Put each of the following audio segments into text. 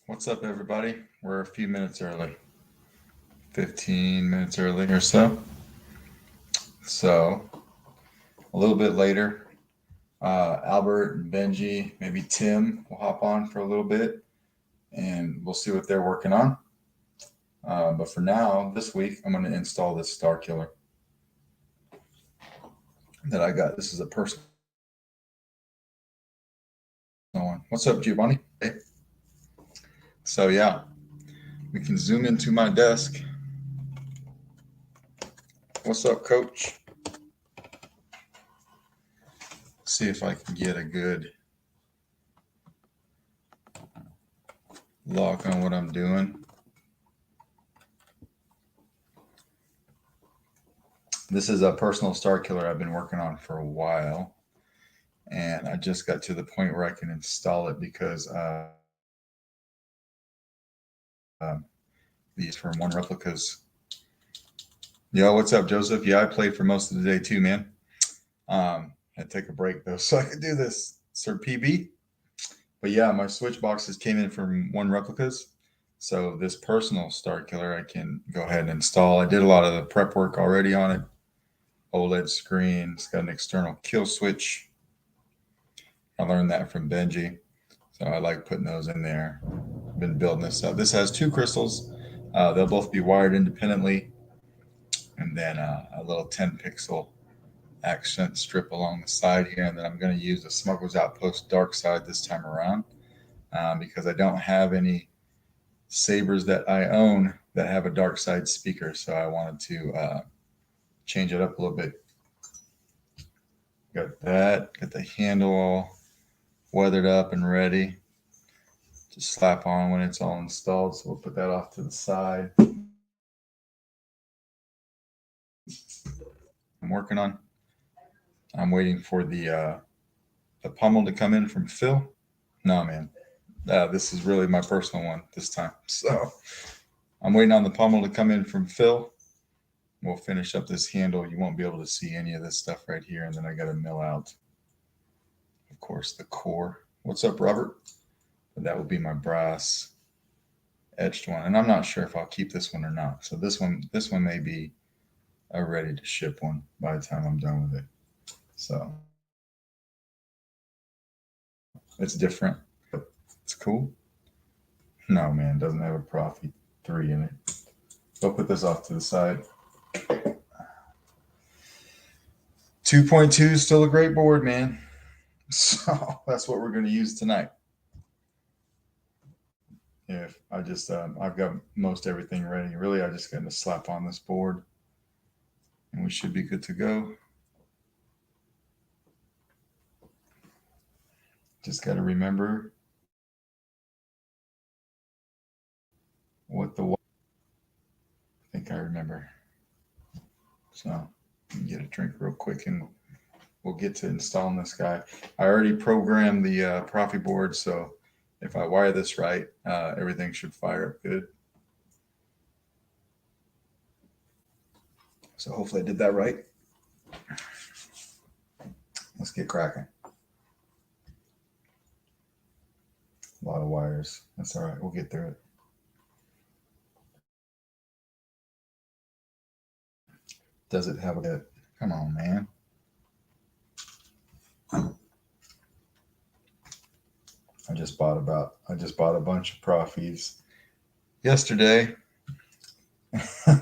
What's up, everybody? We're a few minutes early, 15 minutes early or so. So, a little bit later, Albert and Benji, maybe Tim will hop on for a little bit and we'll see what they're working on. But for now, this week, I'm going to install this Starkiller that I got. This is a personal one. What's up, Giovanni? Hey. So, yeah, we can zoom into my desk. What's up, coach? See if I can get a good lock on what I'm doing. This is a personal Starkiller I've been working on for a while, and I just got to the point where I can install it because these from One Replicas. Yo, what's up, Joseph? Yeah, I played for most of the day too, man. I had to take a break though so I could do this, Sir PB. But yeah, my switch boxes came in from One Replicas. So this personal Starkiller I can go ahead and install. I did a lot of the prep work already on it. OLED screen. It's got an external kill switch. I learned that from Benji. So I like putting those in there. Been building this up. This has two crystals. They'll both be wired independently. And then a little 10 pixel accent strip along the side here. And then I'm going to use the Smuggler's Outpost dark side this time around because I don't have any Sabers that I own that have a dark side speaker. So I wanted to change it up a little bit. Got that. Got the handle all weathered up and ready. Just slap on when it's all installed. So we'll put that off to the side. I'm working on. I'm waiting for the pommel to come in from Phil. No, man. This is really my personal one this time. So I'm waiting on the pommel to come in from Phil. We'll finish up this handle. You won't be able to see any of this stuff right here. And then I got to mill out, of course, the core. What's up, Robert? But that will be my brass etched one. And I'm not sure if I'll keep this one or not. So this one may be a ready to ship one by the time I'm done with it. So it's different. It's cool. No, man, it doesn't have a Profi 3 in it. I'll put this off to the side. 2.2 is still a great board, man. So that's what we're going to use tonight. If I just, I've got most everything ready. Really, I just got to slap on this board and we should be good to go. Just got to remember what the, I think I remember. So get a drink real quick and we'll get to installing this guy. I already programmed the Profi board, so if I wire this right, everything should fire up good. So hopefully I did that right. Let's get cracking. A lot of wires. That's all right. We'll get through it. Does it have a... Come on, man. I just bought a bunch of Profis yesterday.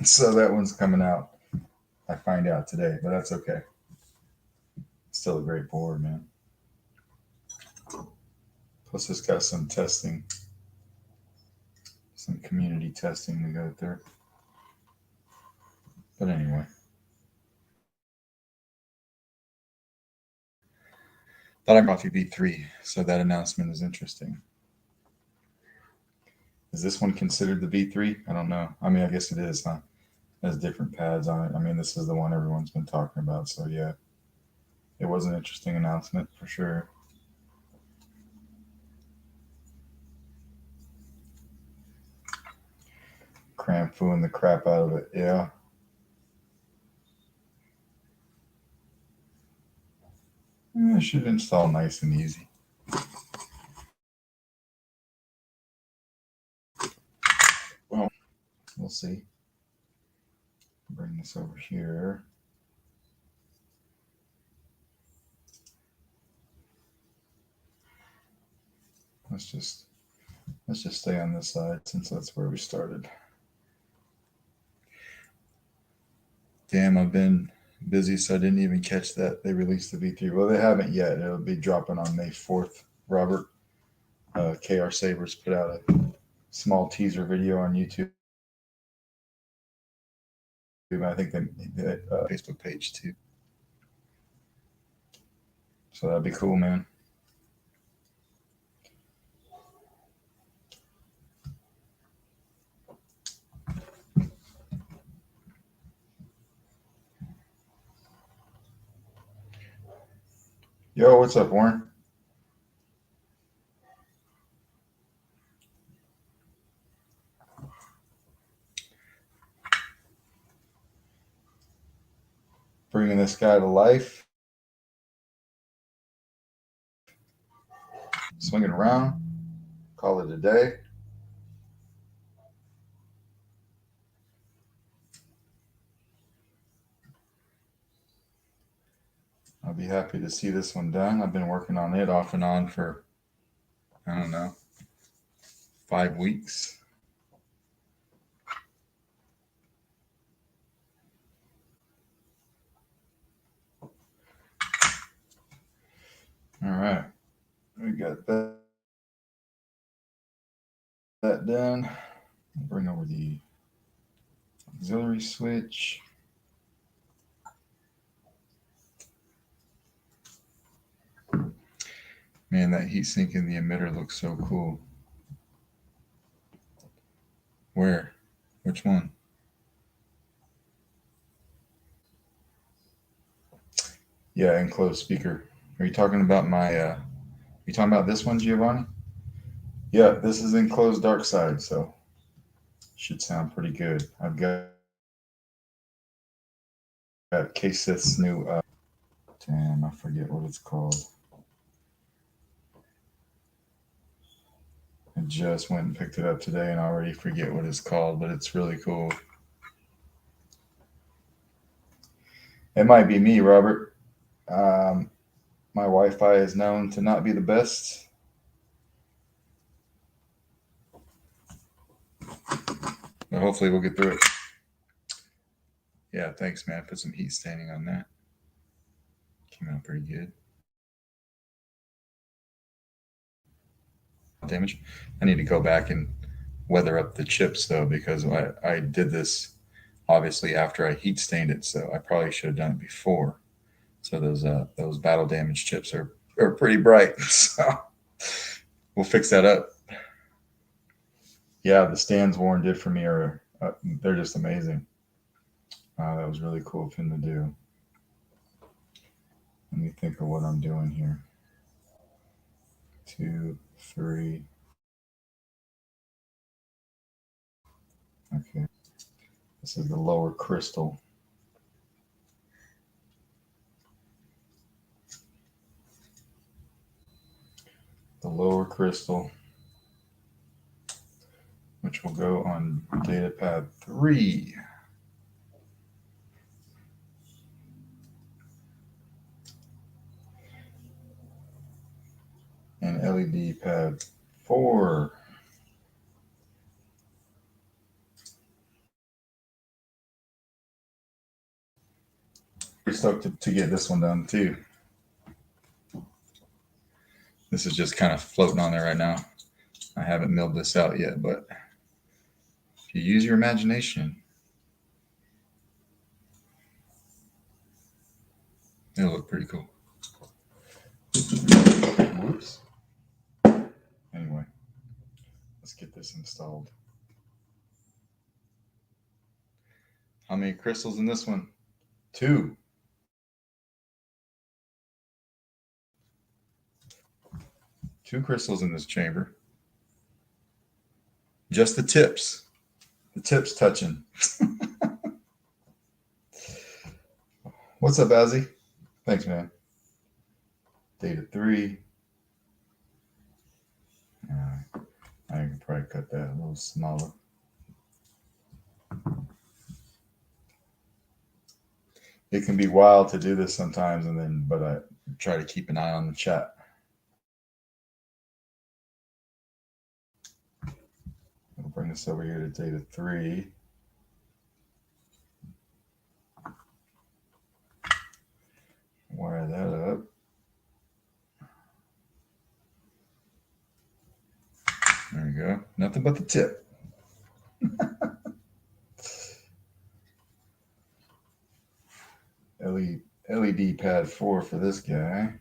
So that one's coming out. I find out today, but that's okay. Still a great board, man. Plus it's got some testing, some community testing to go through. But anyway. Thought I'm Profi V3, so that announcement is interesting. Is this one considered the V3? I don't know. I mean, I guess it is, huh? It has different pads on it. I mean, this is the one everyone's been talking about, so yeah. It was an interesting announcement for sure. Cramp-fooing the crap out of it, yeah. It should install nice and easy. We'll see. Bring this over here. Let's just stay on this side since that's where we started. Damn, I've been busy, so I didn't even catch that they released the V3. Well, they haven't yet. It'll be dropping on May 4th. Robert, KR Sabers put out a small teaser video on YouTube. I think they Facebook page too. So that'd be cool, man. Yo, what's up, Warren? Bringing this guy to life. Swinging around. Call it a day. I'll be happy to see this one done. I've been working on it off and on for, I don't know, 5 weeks. All right. We got that done. Bring over the auxiliary switch. Man, that heat sink in the emitter looks so cool. Where? Which one? Yeah, enclosed speaker. Are you talking about my you talking about this one, Giovanni? Yeah, this is enclosed dark side, so should sound pretty good. I've got K-Sith's new damn, I forget what it's called. I just went and picked it up today and I already forget what it's called, but it's really cool. It might be me, Robert. My Wi-Fi is known to not be the best. But hopefully we'll get through it. Yeah, thanks, man. Put some heat staining on that. Came out pretty good. Damage. I need to go back and weather up the chips though, because I did this obviously after I heat stained it, so I probably should have done it before. So those battle damage chips are pretty bright. So we'll fix that up. Yeah, the stands Warren did for me are they're just amazing. That was really cool of him to do. Let me think of what I'm doing here. 2, 3. Okay. This is the lower crystal. The lower crystal, which will go on data pad 3. And LED pad 4. Pretty stoked to get this one done too. This is just kind of floating on there right now. I haven't milled this out yet, but if you use your imagination, it'll look pretty cool. Whoops. Anyway, let's get this installed. How many crystals in this one? 2. 2 crystals in this chamber. Just the tips. The tips touching. What's up, Azzy? Thanks, man. Data 3. I can probably cut that a little smaller. It can be wild to do this sometimes, but I try to keep an eye on the chat. We'll bring this over here to data 3. Wire that up. There we go. Nothing but the tip. LED pad 4 for this guy.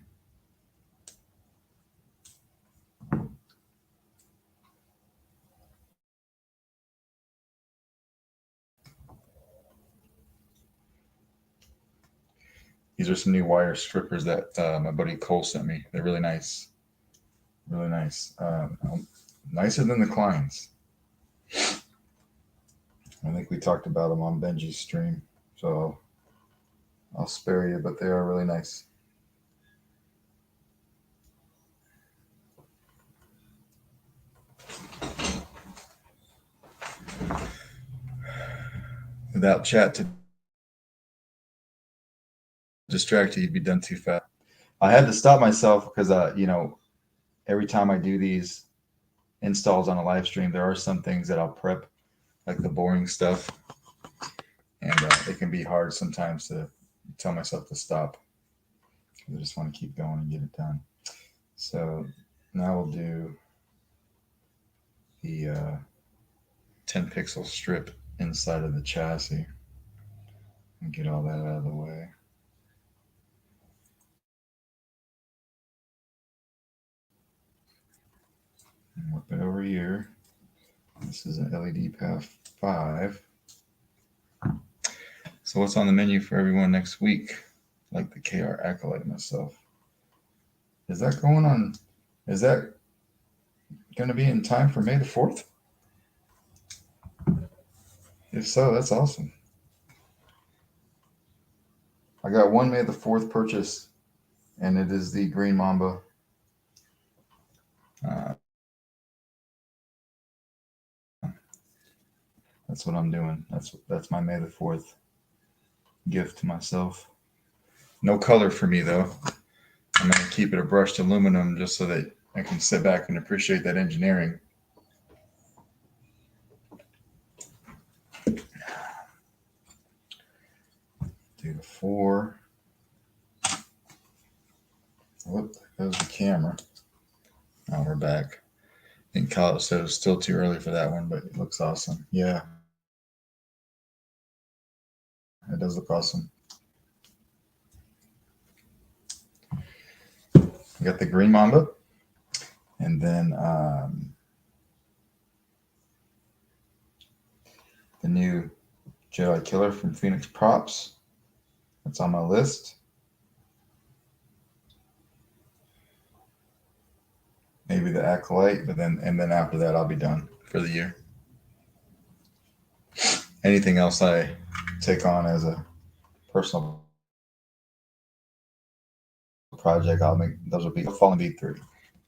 These are some new wire strippers that my buddy Cole sent me. They're really nice. Really nice. Nicer than the Kleins. I think we talked about them on Benji's stream. So I'll spare you, but they are really nice. Without chat to distract you, you'd be done too fast. I had to stop myself because, every time I do these installs on a live stream, there are some things that I'll prep, like the boring stuff. And it can be hard sometimes to tell myself to stop. I just want to keep going and get it done. So now we'll do the 10 pixel strip inside of the chassis and get all that out of the way. And whip it over here. This is an LED path 5. So what's on the menu for everyone next week? Like the KR Acolyte myself. Is that going to be in time for May the 4th? If so, that's awesome. I got one May the 4th purchase, and it is the Green Mamba. That's what I'm doing. That's my May the 4th gift to myself. No color for me, though. I'm going to keep it a brushed aluminum just so that I can sit back and appreciate that engineering. Do the 4. Whoop, there goes the camera. Now we're back. I think Kyle said it was still too early for that one, but it looks awesome. Yeah. It does look awesome. We got the Green Mamba. And then the new Jedi Killer from Phoenix Props. That's on my list. Maybe the Acolyte, and then after that I'll be done for the year. Anything else I take on as a personal project, those will be Fallen Beat 3.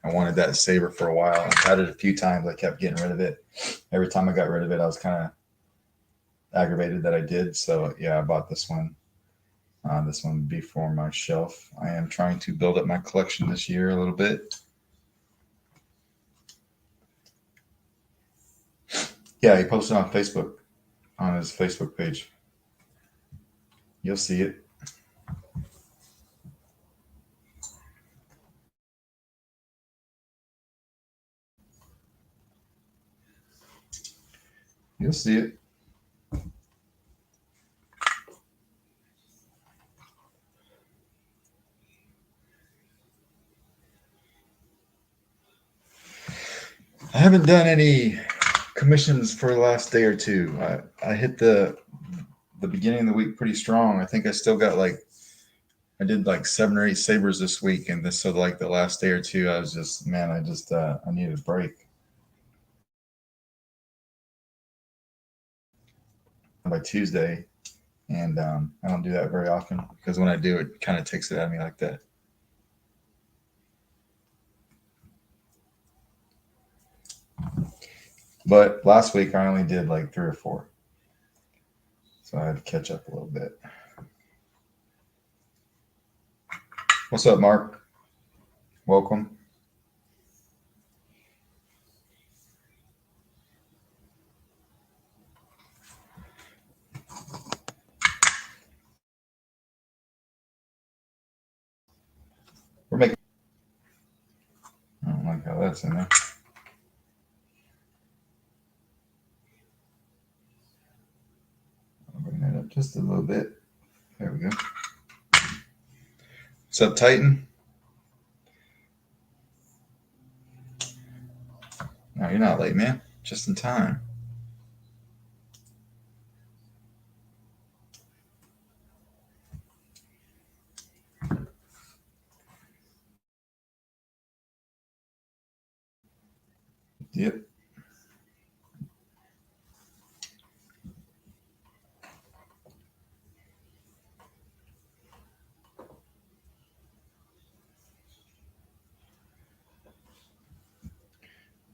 I wanted that Saber for a while. I've had it a few times. I kept getting rid of it. Every time I got rid of it, I was kind of aggravated that I did. So yeah, I bought this one. This one would be for my shelf. I am trying to build up my collection this year a little bit. Yeah, he posted on Facebook, on his Facebook page. You'll see it. You'll see it. I haven't done any commissions for the last day or two. I hit the beginning of the week pretty strong. I think I still got I did 7 or 8 Sabers this week, and so the last day or two, I was just, I needed a break. By Tuesday, and I don't do that very often because when I do, it kind of takes it out of me like that. But last week I only did 3 or 4. So I had to catch up a little bit. What's up, Mark? Welcome. We're making. I don't like how that's in there. I'll bring that up just a little bit. There we go. What's up, Titan? No, you're not late, man. Just in time. Yep.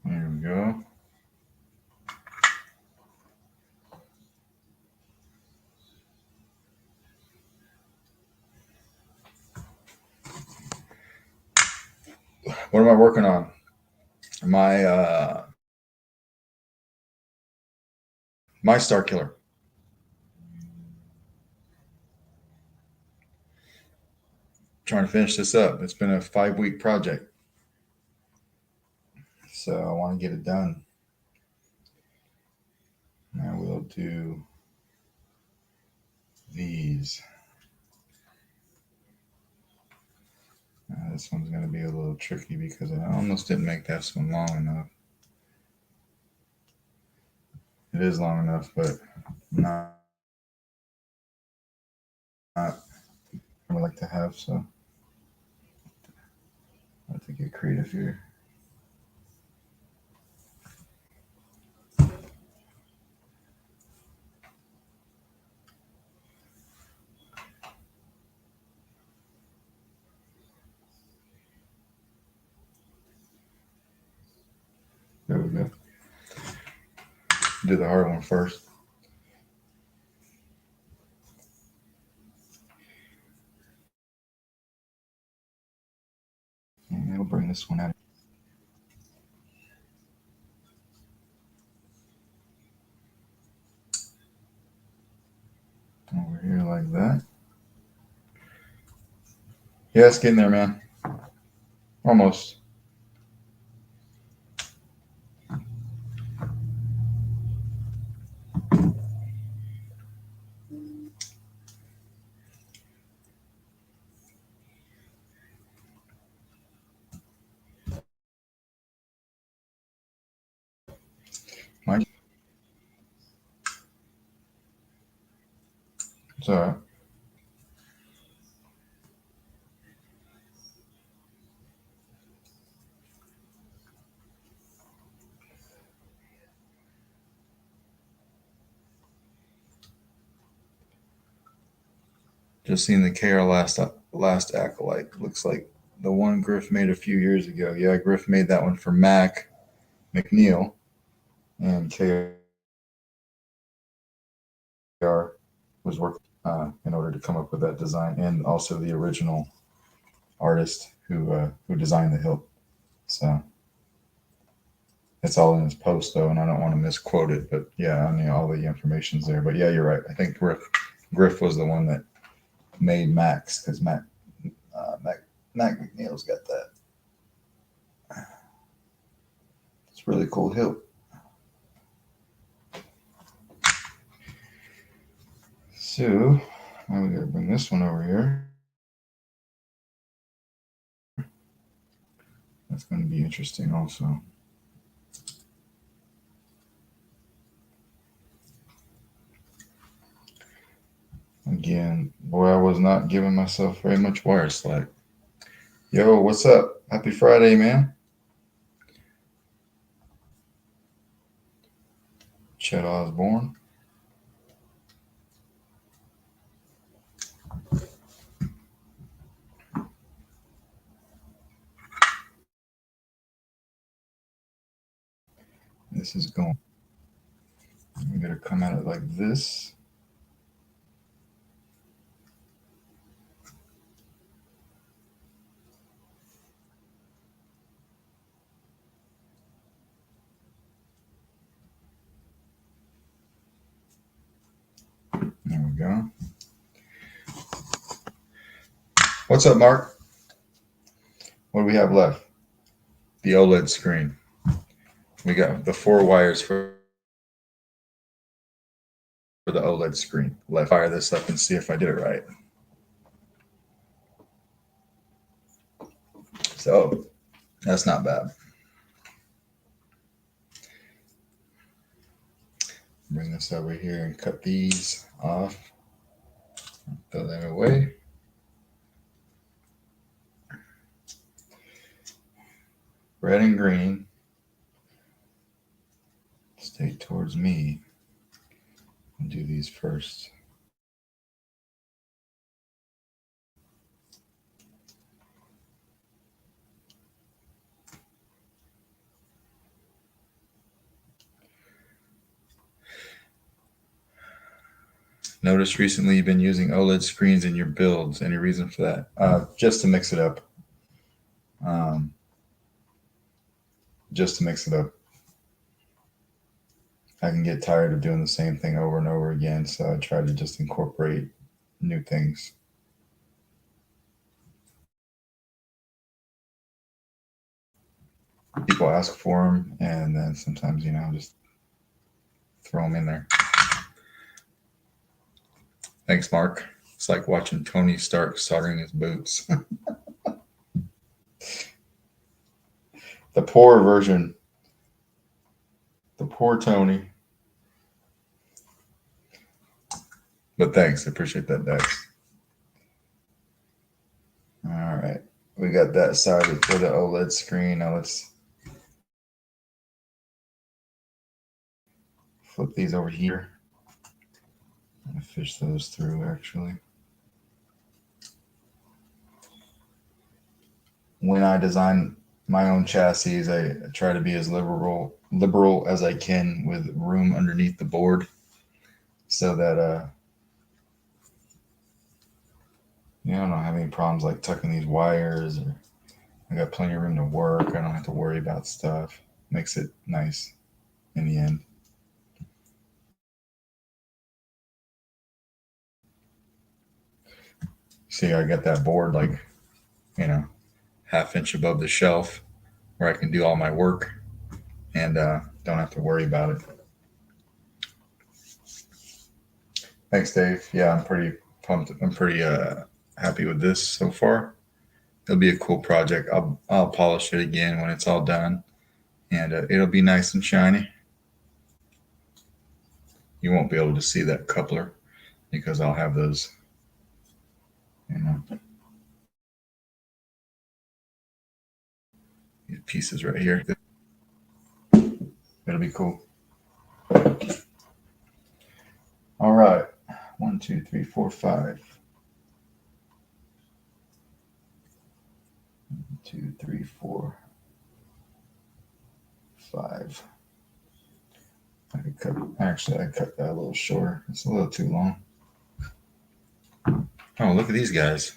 There we go. What am I working on? My Starkiller. Trying to finish this up. It's been a 5-week project, so I want to get it done. Now we'll do these. This one's going to be a little tricky because I almost didn't make this one long enough. It is long enough, but not I would like to have, so I have to get creative here. There we go. Do the hard one first. And it'll bring this one out. Over here like that. Yeah, it's getting there, man. Almost. Mike? It's all right. Just seen the KR last Acolyte. Looks like the one Griff made a few years ago. Yeah, Griff made that one for Mac McNeil, and KR was working in order to come up with that design, and also the original artist who designed the hilt. So it's all in his post though, and I don't want to misquote it, but yeah, I mean all the information's there. But yeah, you're right. I think Griff was the one that made Max because Mac McNeil's got that. It's really cool hilt. So now we gotta bring this one over here. That's going to be interesting also. Again, boy, I was not giving myself very much wire slack. Yo, what's up? Happy Friday, man. Chet Osborne. This is going. I'm going to come at it like this. There we go. What's up, Mark? What do we have left? The OLED screen. We got the 4 wires for the OLED screen. Let's fire this up and see if I did it right. So that's not bad. Bring this over here and cut these off. Throw them away. Red and green. Stay towards me. I'll do these first. Noticed recently you've been using OLED screens in your builds. Any reason for that? Just to mix it up. Just to mix it up. I can get tired of doing the same thing over and over again, so I try to just incorporate new things. People ask for them, and then sometimes, just throw them in there. Thanks, Mark. It's like watching Tony Stark soldering his boots. The poor version. The poor Tony. But thanks. I appreciate that, Dex. All right. We got that sided for the OLED screen. Now let's flip these over here. I'm going to fish those through, actually. When I design my own chassis, I try to be as liberal as I can with room underneath the board, so that I don't have any problems like tucking these wires, or I got plenty of room to work. I don't have to worry about stuff. Makes it nice in the end. See, I got that board like, half-inch above the shelf where I can do all my work and don't have to worry about it. Thanks, Dave. Yeah, I'm pretty pumped. I'm pretty happy with this so far. It'll be a cool project. I'll polish it again when it's all done, and it'll be nice and shiny. You won't be able to see that coupler because I'll have those, these pieces right here. It'll be cool. All right. 1, 2, 3, 4, 5. 1, 2, 3, 4, 5. I cut that a little short. It's a little too long. Oh, look at these guys.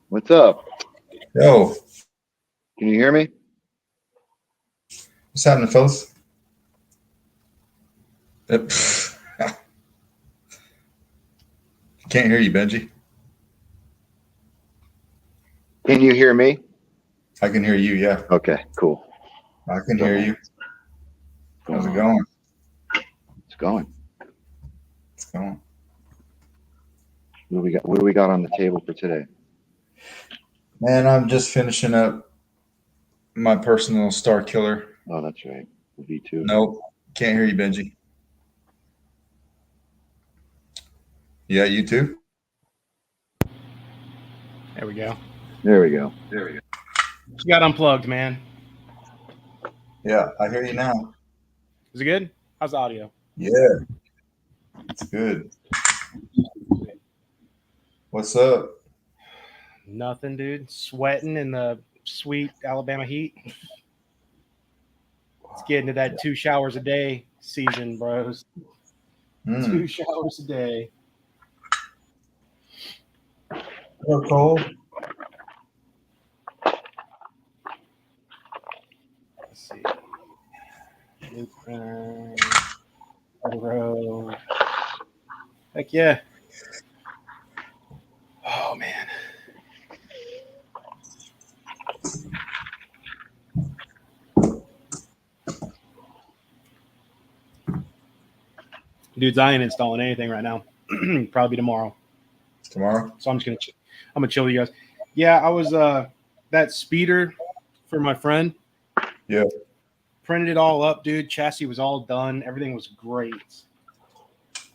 What's up? Yo. Can you hear me? What's happening, fellas? Can't hear you, Benji. Can you hear me? I can hear you, yeah. Okay, cool. I can hear you. How's it going? It's going. It's going. What do we got on the table for today? Man, I'm just finishing up my personal Starkiller. Oh, that's right. The V2. Nope. Can't hear you, Benji. Yeah, you too? There we go. There we go. You got unplugged, man. Yeah, I hear you now. Is it good? How's the audio? Yeah. It's good. What's up? Nothing, dude. Sweating in the sweet Alabama heat. It's getting to that 2 showers a day season, bros. 2 showers a day. Hello, Cole. Let's see. Bro. Heck yeah. Oh, man. Dudes, I ain't installing anything right now. Probably tomorrow. Tomorrow? So I'm gonna chill with you guys. Yeah, I was that speeder for my friend. Yeah. Printed it all up, dude. Chassis was all done. Everything was great.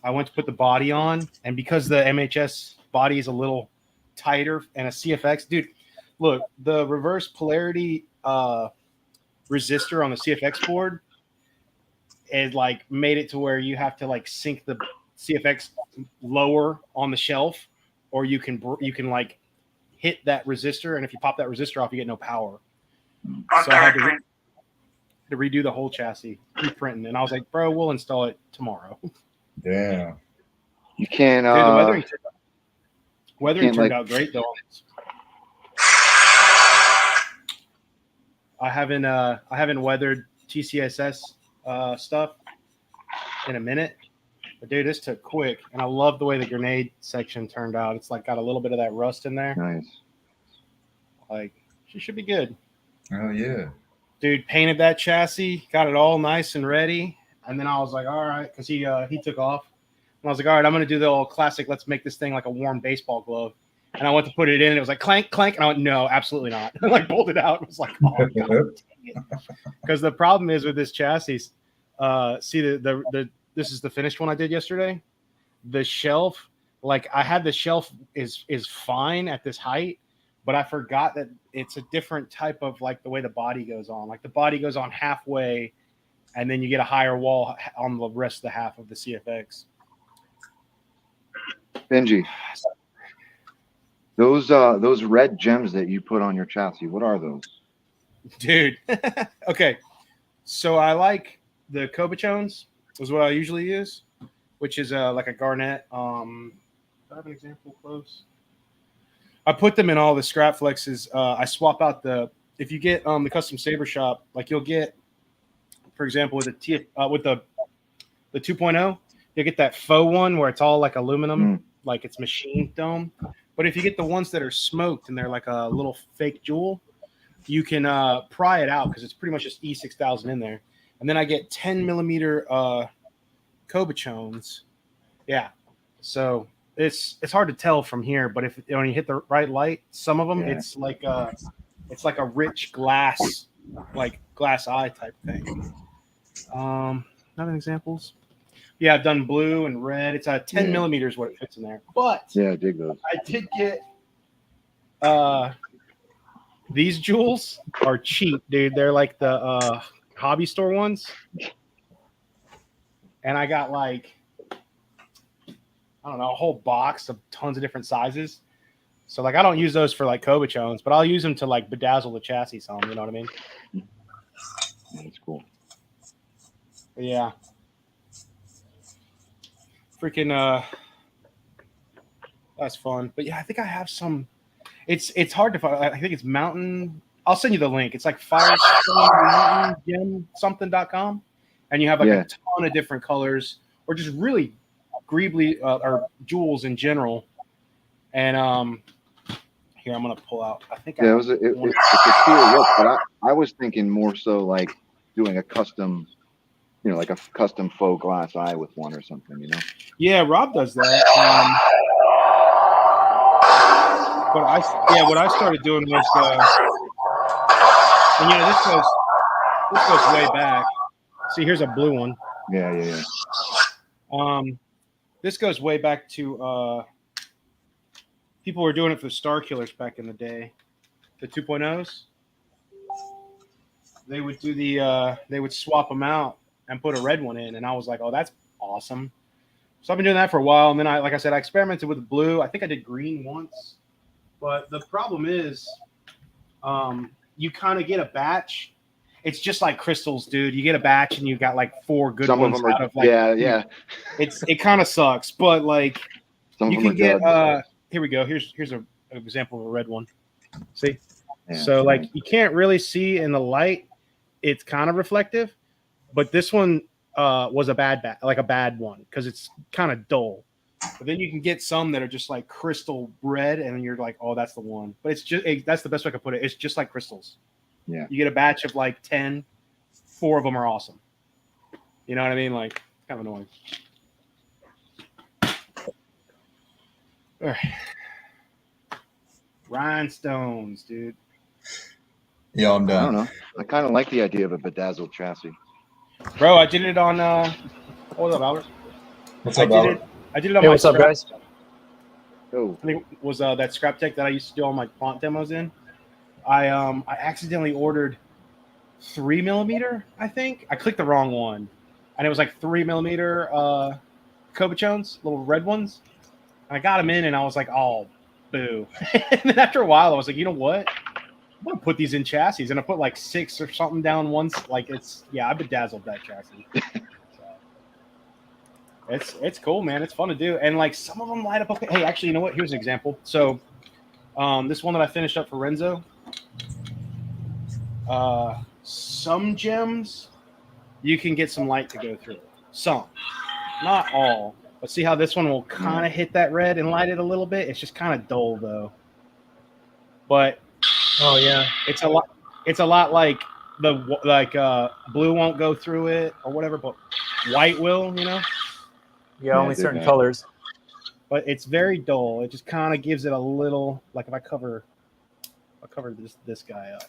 I went to put the body on, and because the MHS body is a little tighter and a CFX, dude, look, the reverse polarity resistor on the CFX board is like made it to where you have to like sink the CFX lower on the shelf, or you can like hit that resistor, and if you pop that resistor off, you get no power. So I had to redo the whole chassis, reprinting, and I was like, bro, we'll install it tomorrow. Damn. You can't. Dude, the weathering turned out great though. I haven't weathered TCSS stuff in a minute, but dude, this took quick, and I love the way the grenade section turned out. It's like got a little bit of that rust in there. Nice. Like, she should be good. Oh yeah. Dude, painted that chassis, got it all nice and ready, and then I was like, all right, because he took off, and I was like, all right, I'm gonna do the old classic. Let's make this thing like a warm baseball glove. And I went to put it in, and it was like clank, clank, and I went, no, absolutely not. I like pulled it out. It was like, oh god, dang it. Because the problem is with this chassis. See the this is the finished one I did yesterday. The shelf, like I had the shelf is fine at this height, but I forgot that it's a different type of like the way the body goes on. Like the body goes on halfway, and then you get a higher wall on the rest of the half of the CFX. Benji, those red gems that you put on your chassis, what are those? Dude. Okay. So I like the Cobachones is what I usually use, which is like a garnet. Do I have an example close? I put them in all the scrap flexes. I swap out if you get the custom Saber shop, like you'll get, for example, with the 2.0, you'll get that faux one where it's all like aluminum, like it's machined dome. But if you get the ones that are smoked and they're like a little fake jewel, you can pry it out because it's pretty much just E6000 in there. And then I get 10 millimeter Cobachones. Yeah. So it's hard to tell from here, but when you hit the right light, some of them it's like a rich glass, like glass eye type thing. Other examples? Yeah, I've done blue and red. It's 10 millimeters what it fits in there. But yeah, I dig those. I did get these jewels are cheap, dude. They're like the hobby store ones. And I got like, I don't know, a whole box of tons of different sizes. So like I don't use those for like Cobachones, but I'll use them to like bedazzle the chassis some, you know what I mean? That's cool. But yeah. Freaking that's fun. But yeah, I think I have some. It's hard to find. I think it's Mountain. I'll send you the link. It's like FirestoneMountainGemSomething.com, and you have like a ton of different colors, or just really greebly or jewels in general. And here I'm gonna pull out. I think it's a cool look, but I was thinking more so like doing a custom, like a custom faux glass eye with one or something, Yeah, Rob does that. But what I started doing was, and this goes way back. See, here's a blue one. Yeah. This goes way back to people were doing it for Starkillers back in the day, the 2.0s. They would do they would swap them out and put a red one in, and I was like, oh, that's awesome. So I've been doing that for a while, and then I experimented with blue. I think I did green once. But the problem is, you kind of get a batch. It's just like crystals, dude. You get a batch and you got like 4 good some ones of them are, out of like. Yeah. It kind of sucks, but like some you can get. Here we go. Here's an example of a red one. See, so like you can't really see in the light. It's kind of reflective, but this one was a bad one because it's kind of dull. But then you can get some that are just like crystal red, and you're like, oh, that's the one. But that's the best way I could put it. It's just like crystals. Yeah. You get a batch of like 10, 4 of them are awesome. You know what I mean? Like, kind of annoying. All right. Rhinestones, dude. Yeah, I'm I don't done. know. I kind of like the idea of a bedazzled chassis. Bro, I did it on hold up, Albert. What's I up, did Albert? it. I did it on Hey, my what's up, scrap. guys? Oh, I think it was that scrap tech that I used to do all my font demos in. I accidentally ordered 3mm. I think I clicked the wrong one, and it was like 3mm Cobachones, little red ones. And I got them in, and I was like, oh, boo. And then after a while, I was like, you know what? I'm gonna put these in chassis, and I put like 6 or something down once. Like I bedazzled that chassis. So, it's cool, man. It's fun to do, and like some of them light up okay. Hey, actually, you know what? Here's an example. So, this one that I finished up for Renzo. Some gems you can get some light to go through. Some, not all. But see how this one will kind of hit that red and light it a little bit. It's just kind of dull though. But Oh yeah, it's a lot like blue won't go through it or whatever, but white will, you know. yeah. Yeah, Only I did certain that. colors. But it's very dull. It just kind of gives it a little, like if I cover this guy up.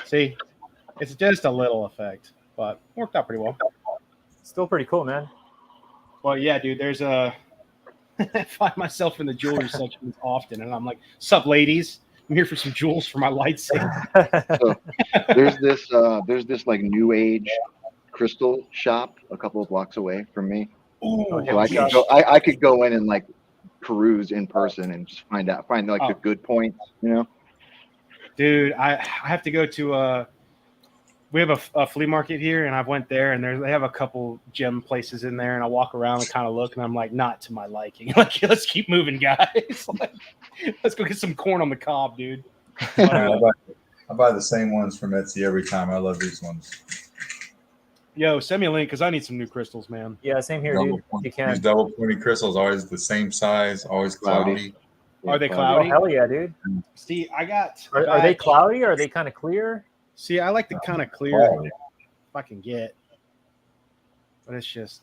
See, it's just a little effect, but worked out pretty well. Still pretty cool, man. Well, yeah, dude. There's I find myself in the jewelry section often, and I'm like, "Sup, ladies? I'm here for some jewels for my lightsaber." so there's this like new age crystal shop a couple of blocks away from me. Ooh, So I could go in and like peruse in person and just find like the good points, you know. dude, I have to go to we have a flea market here, and I went there, and they have a couple gem places in there, and I walk around and kind of look, and I'm like, not to my liking. Like, let's keep moving, guys. Like, let's go get some corn on the cob, dude. But, I buy the same ones from Etsy every time. I love these ones. yo, send me a link because I need some new crystals, man. Yeah, same here, Double dude. point- You These can. double pointy crystals always the same size, always cloudy. Are they Oh cloudy? hell yeah, dude. See, I got. Are they cloudy or are they kind of clear? See, I like the kind of clear Quality. if I can get, but it's just.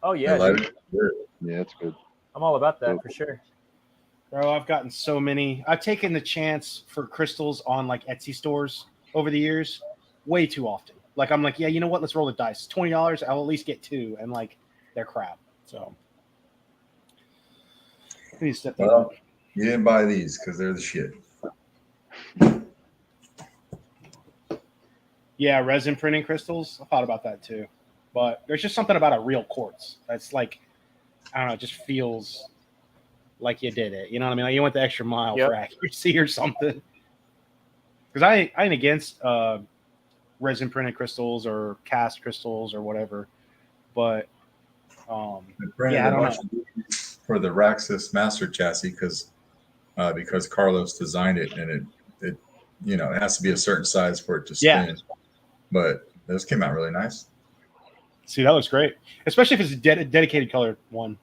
Oh yeah, I like dude. it. Yeah, it's good. I'm all about that for sure. Bro, I've gotten so many. I've taken the chance for crystals on like Etsy stores over the years way too often. Like, I'm like, yeah, you know what? Let's roll the dice. $20, I'll at least get 2, and like, they're crap. So, I need to step that Well, up. you didn't buy these because they're the shit. Yeah, resin printing crystals. I thought about that too, but there's just something about a real quartz that's like, I don't know, it just feels like you did it. You know what I mean? Like you went the extra mile Yep. for accuracy or something. Because I ain't against resin printed crystals or cast crystals or whatever, but I printed Yeah, I a don't bunch of these for the Raxus Master chassis because Carlos designed it, and it it has to be a certain size for it to Yeah. spin. But those came out really nice. see, that looks great, especially if it's a dedicated color one.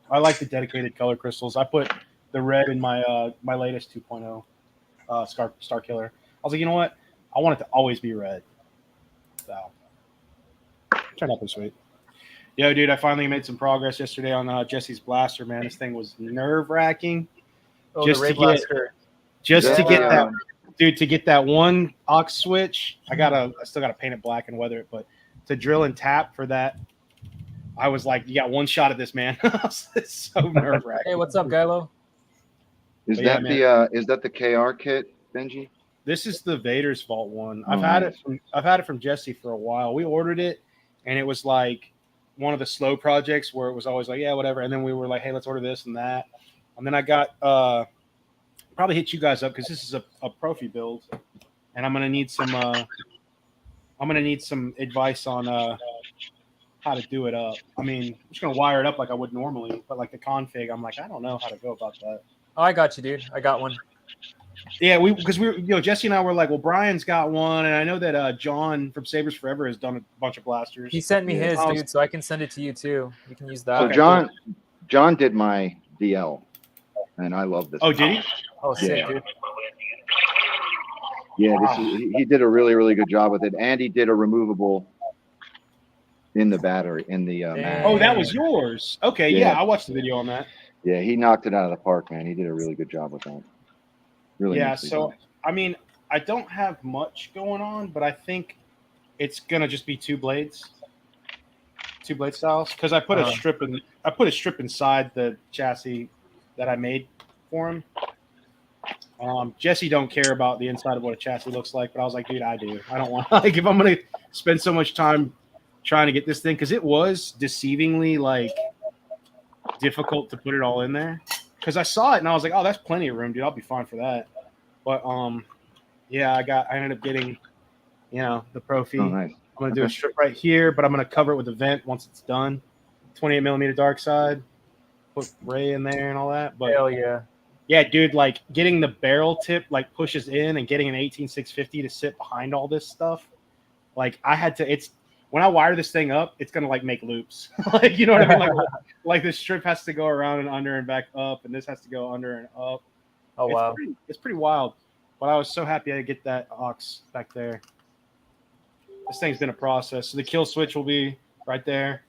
I like the dedicated color crystals. I put the red in my my latest 2.0 Starkiller. I was like, you know what? I want it to always be red. So turned out pretty sweet. Yo, dude, I finally made some progress yesterday on Jesse's blaster. Man, this thing was nerve wracking. Oh, Just the Ray to get- Blaster. Just to Yeah. get that, dude, to get that one aux switch, I still gotta paint it black and weather it, but to drill and tap for that, I was like, you got one shot at this, man. It's so nerve wracking. Hey, what's up, Gylo? Is But yeah, that the KR kit, Benji? This is the Vader's Vault one. Oh, I've had nice. it from Jesse for a while. We ordered it, and it was like one of the slow projects where it was always like, yeah, whatever. And then we were like, hey, let's order this and that. And then I got probably hit you guys up because this is a profi build, and I'm gonna need some advice on how to do it up. I mean, I'm just gonna wire it up like I would normally, but like the config, I'm like, I don't know how to go about that. Oh, I got you, dude. I got one. Yeah, because Jesse and I were like, well, Brian's got one, and I know that John from Sabers Forever has done a bunch of blasters. He sent me Yeah. his, dude, so I can send it to you too. You can use that. So Okay, John did my DL, and I love this. Oh, thing. did he? Oh, sick, Yeah. dude. Yeah, Wow. he did a really, really good job with it, and he did a removable in the battery in the mag. Oh, that was yours. Okay, yeah, Yeah. I watched the video on that. Yeah, he knocked it out of the park, man. He did a really good job with that. Really Yeah, nicely so done. I mean, I don't have much going on, but I think it's gonna just be two blade styles, because I put a strip inside the chassis that I made for him. Jesse don't care about the inside of what a chassis looks like, but I was like, dude, I do. I don't want like if I'm gonna spend so much time trying to get this thing, because it was deceivingly like difficult to put it all in there. Because I saw it and I was like, oh, that's plenty of room, dude. I'll be fine for that. But yeah, I ended up getting, the Profi. Oh, nice. I'm gonna do a strip right here, but I'm gonna cover it with a vent once it's done. 28 millimeter dark side. Put Ray in there and all that. But Hell yeah. yeah, dude, like getting the barrel tip like pushes in and getting an 18650 to sit behind all this stuff. Like I had to. It's when I wire this thing up, it's gonna like make loops. Like you know what I mean? Like the strip has to go around and under and back up, and this has to go under and up. Oh, wow. It's pretty wild. But I was so happy I could get that aux back there. This thing's been a process. So the kill switch will be right there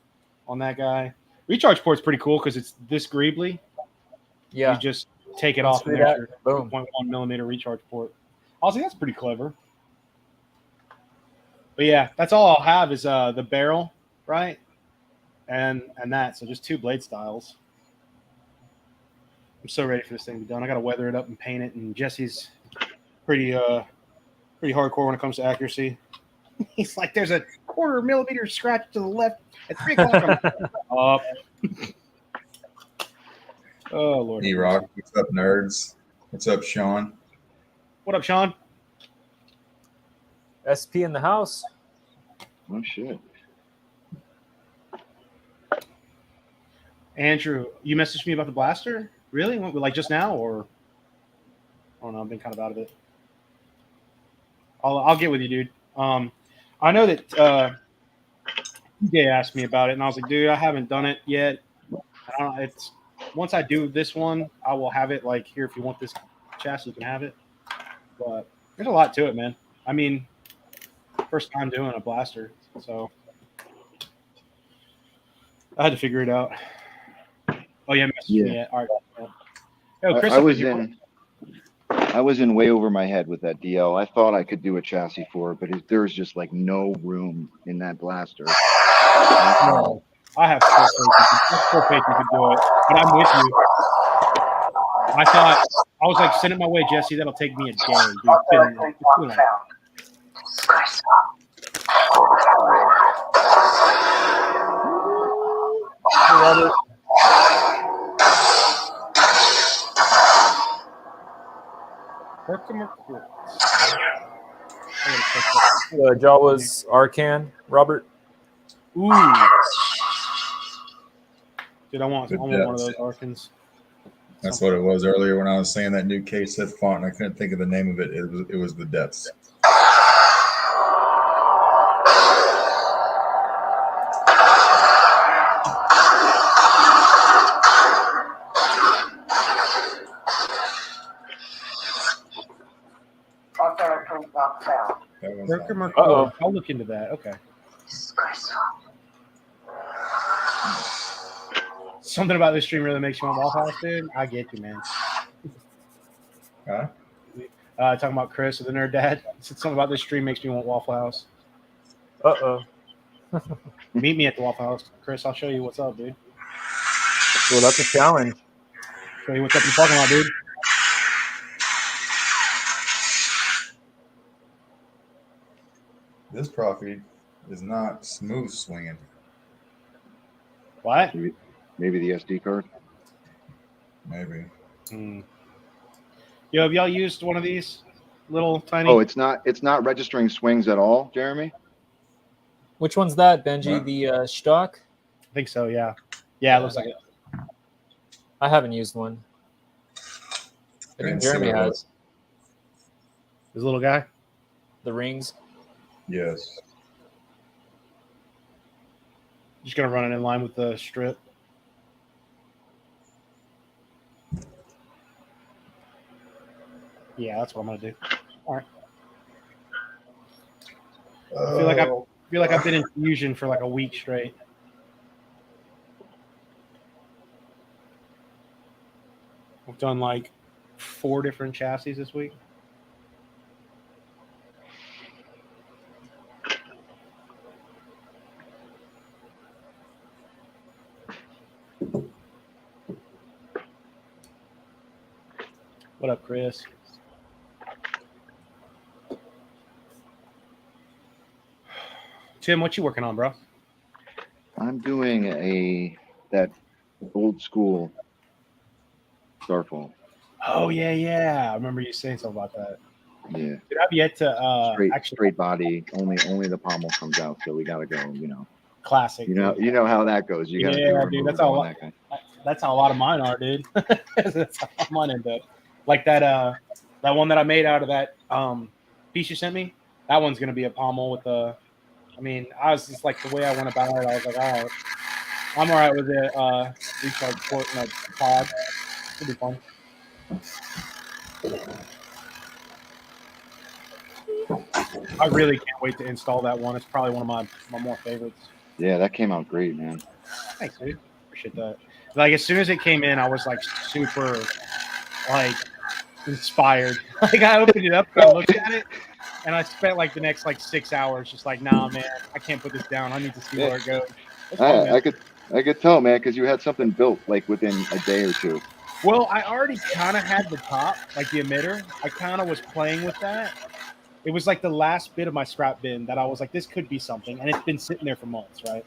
on that guy. Recharge port's pretty cool because it's this greebly. Yeah. You just take it Let's off do and that. there's your Boom. 2.1 millimeter recharge port. I was like, that's pretty clever. But yeah, that's all I'll have is the barrel, right? And that. So just two blade styles. I'm so ready for this thing to be done. I got to weather it up and paint it. And Jesse's pretty hardcore when it comes to accuracy. He's like, there's a 1/4 millimeter scratch to the left at 3 o'clock. Up. Oh Lord. E-Rock, what's up, nerds? What's up, Sean? What up, Sean? SP in the house. Oh shit. Andrew, you messaged me about the blaster? Really? Like just now, or? I don't know. I've been kind of out of it. I'll get with you, dude. I know that TJ asked me about it, and I was like, dude, I haven't done it yet. I don't know. It's once I do this one, I will have it. Like here, if you want this chassis, you can have it. But there's a lot to it, man. I mean, first time doing a blaster, so I had to figure it out. Oh yeah, yeah. All right. Yo, Chris, I was in way over my head with that DL. I thought I could do a chassis for it, but there's just like no room in that blaster. I have full faith you could do it, but I'm with you. I was like, send it my way, Jesse. That'll take me a day. Dude. Jawa's Arcan, Robert. Ooh. Dude, I want one of those Arcans. That's what it was earlier when I was saying that new K-Sith font, and I couldn't think of the name of it. It was the depths. Uh-oh. I'll look into that. Okay. Something about this stream really makes you want Waffle House, dude. I get you, man. Huh? Talking about Chris or the Nerd Dad. Said something about this stream makes me want Waffle House. Uh-oh. Meet me at the Waffle House, Chris. I'll show you what's up, dude. Well, that's a challenge. Show you what's up in the parking lot, dude. This Profi is not smooth swinging. What? Maybe the SD card. Maybe. Yo, have y'all used one of these little tiny? Oh, it's not registering swings at all, Jeremy. Which one's that, Benji? What? The stock? I think so. Yeah. Yeah, it looks like it. I haven't used one. I think Jeremy has. This little guy. The rings. Yes. Just gonna run it in line with the strip. Yeah, that's what I'm gonna do. All right. I feel like I've been in fusion for like a week straight. We've done like 4 different chassis this week. What up, Chris? Tim, what you working on, bro? I'm doing that old school Starfall. Oh yeah. I remember you saying something about that. Yeah. Dude, I've yet to Straight body. Only the pommel comes out, so we gotta go. classic. You know how that goes. You gotta Yeah, do dude, that's removal how on that guy. that's how a lot of mine are, dude. That's how mine end up. Like that one that I made out of that piece you sent me. That one's gonna be a pommel with the. I mean, I was just like the way I went about it. I was like, all right, I'm all right with it. Recharge port and a pod. It'll be fun. I really can't wait to install that one. It's probably one of my more favorites. Yeah, that came out great, man. Thanks, dude. Appreciate that. Like as soon as it came in, I was like super like inspired. Like I opened it up, I looked at it, and I spent like the next like 6 hours just like, nah, man, I can't put this down. I need to see where it goes. It's fun, man. I could tell, man, because you had something built like within a day or two. Well, I already kind of had the top, like the emitter. I kind of was playing with that. It was like the last bit of my scrap bin that I was like, this could be something. And it's been sitting there for months, right?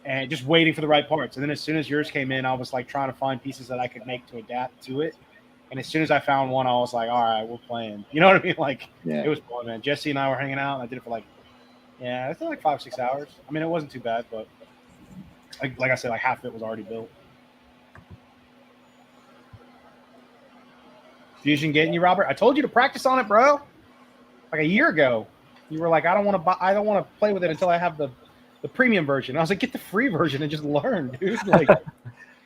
And just waiting for the right parts. And then as soon as yours came in, I was like trying to find pieces that I could make to adapt to it. And as soon as I found one, I was like, all right, we're playing. You know what I mean? Like, Yeah. It was fun, man. Jesse and I were hanging out. And I did it for like, I think like 5-6 hours. I mean, it wasn't too bad, but like I said, like half of it was already built. Fusion getting you, Robert? I told you to practice on it, bro. Like a year ago, you were like, I don't want to play with it until I have the premium version. I was like, get the free version and just learn, dude. Like,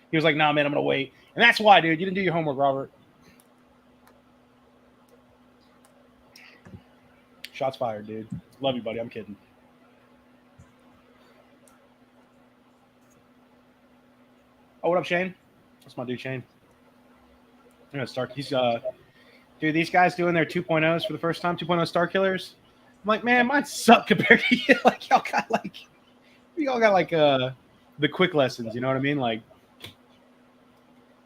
he was like, nah, man, I'm gonna wait. And that's why, dude, you didn't do your homework, Robert. Shots fired, dude. Love you, buddy. I'm kidding. Oh, what up, Shane? That's my dude, Shane. I'm gonna start. He's dude, these guys doing their 2.0s for the first time, 2.0 Starkillers. I'm like, man, mine suck compared to you. Like, y'all got the quick lessons, you know what I mean? Like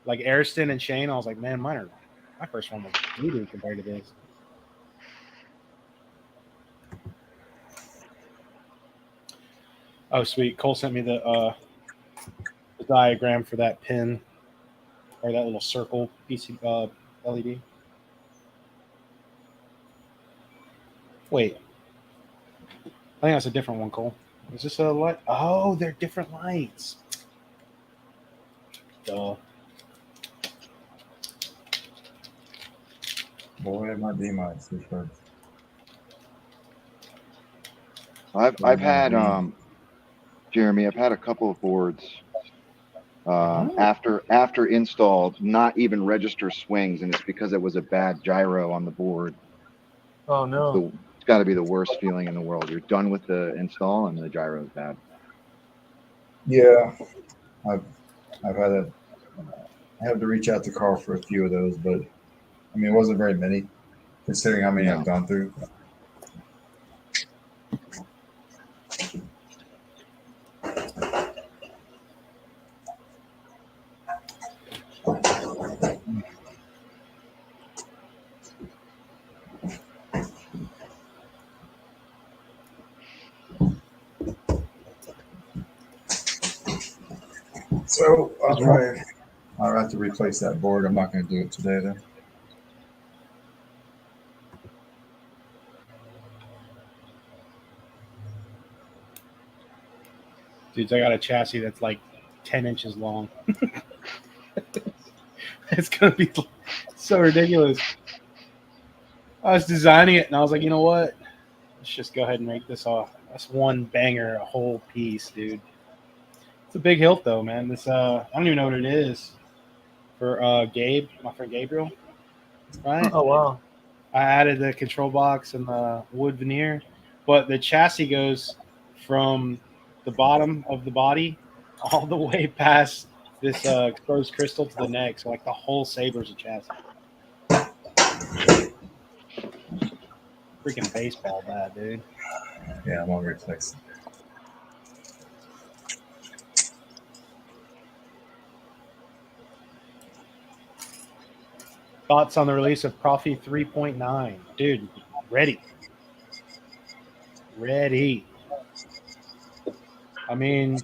Ariston and Shane. I was like, man, my first one was doo-doo compared to this. Oh, sweet. Cole sent me the diagram for that pin or that little circle PC LED. Wait. I think that's a different one, Cole. Is this a light? Oh, they're different lights. Duh. Boy, it might be my first. I've had Jeremy, I've had a couple of boards after installed not even register swings, and it's because it was a bad gyro on the board. Oh no. It's got to be the worst feeling in the world. You're done with the install and the gyro is bad. Yeah, I've had a. I had to reach out to Carl for a few of those, but I mean, it wasn't very many, considering how many I've gone through. So I'll have to replace that board. I'm not going to do it today, though. Dudes, I got a chassis that's like 10 inches long. It's going to be so ridiculous. I was designing it, and I was like, you know what? Let's just go ahead and make this off. That's one banger, a whole piece, dude. It's a big hilt, though, man. This I don't even know what it is for Gabe, my friend Gabriel. Right? Oh wow. I added the control box and the wood veneer, but the chassis goes from the bottom of the body all the way past this exposed crystal to the neck. So like the whole Saber's a chassis. Freaking baseball bat, dude. Yeah, I'm all reflex. Thoughts on the release of Profi 3.9? Dude, ready. Ready. I mean,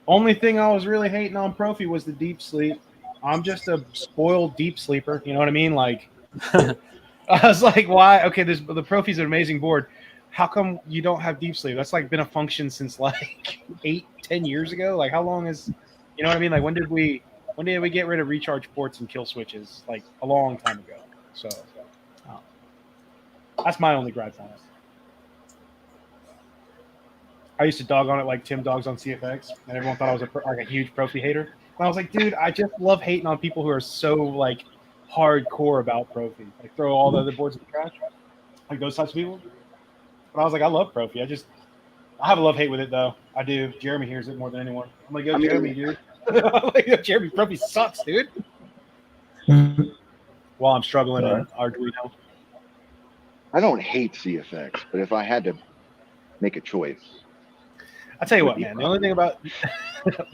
only thing I was really hating on Profi was the deep sleep. I'm just a spoiled deep sleeper. You know what I mean? Like, I was like, why? Okay, the Profi's an amazing board. How come you don't have deep sleep? That's like been a function since like 8-10 years ago. Like, how long is, you know what I mean? Like, when did we get rid of recharge ports and kill switches? Like a long time ago. So that's my only gripe on it. I used to dog on it like Tim dogs on CFX, and everyone thought I was like a huge Profi hater. And I was like, dude, I just love hating on people who are so like hardcore about Profi. Like throw all the other boards in the trash. Like those types of people. But I was like, I love Profi. I have a love hate with it though. I do. Jeremy hears it more than anyone. I'm like, yo, Jeremy, dude. I'm like, yo, Jeremy, Profi sucks, dude. While I'm struggling in Arduino. I don't hate CFX, but if I had to make a choice, I'll tell you what, man. The only thing about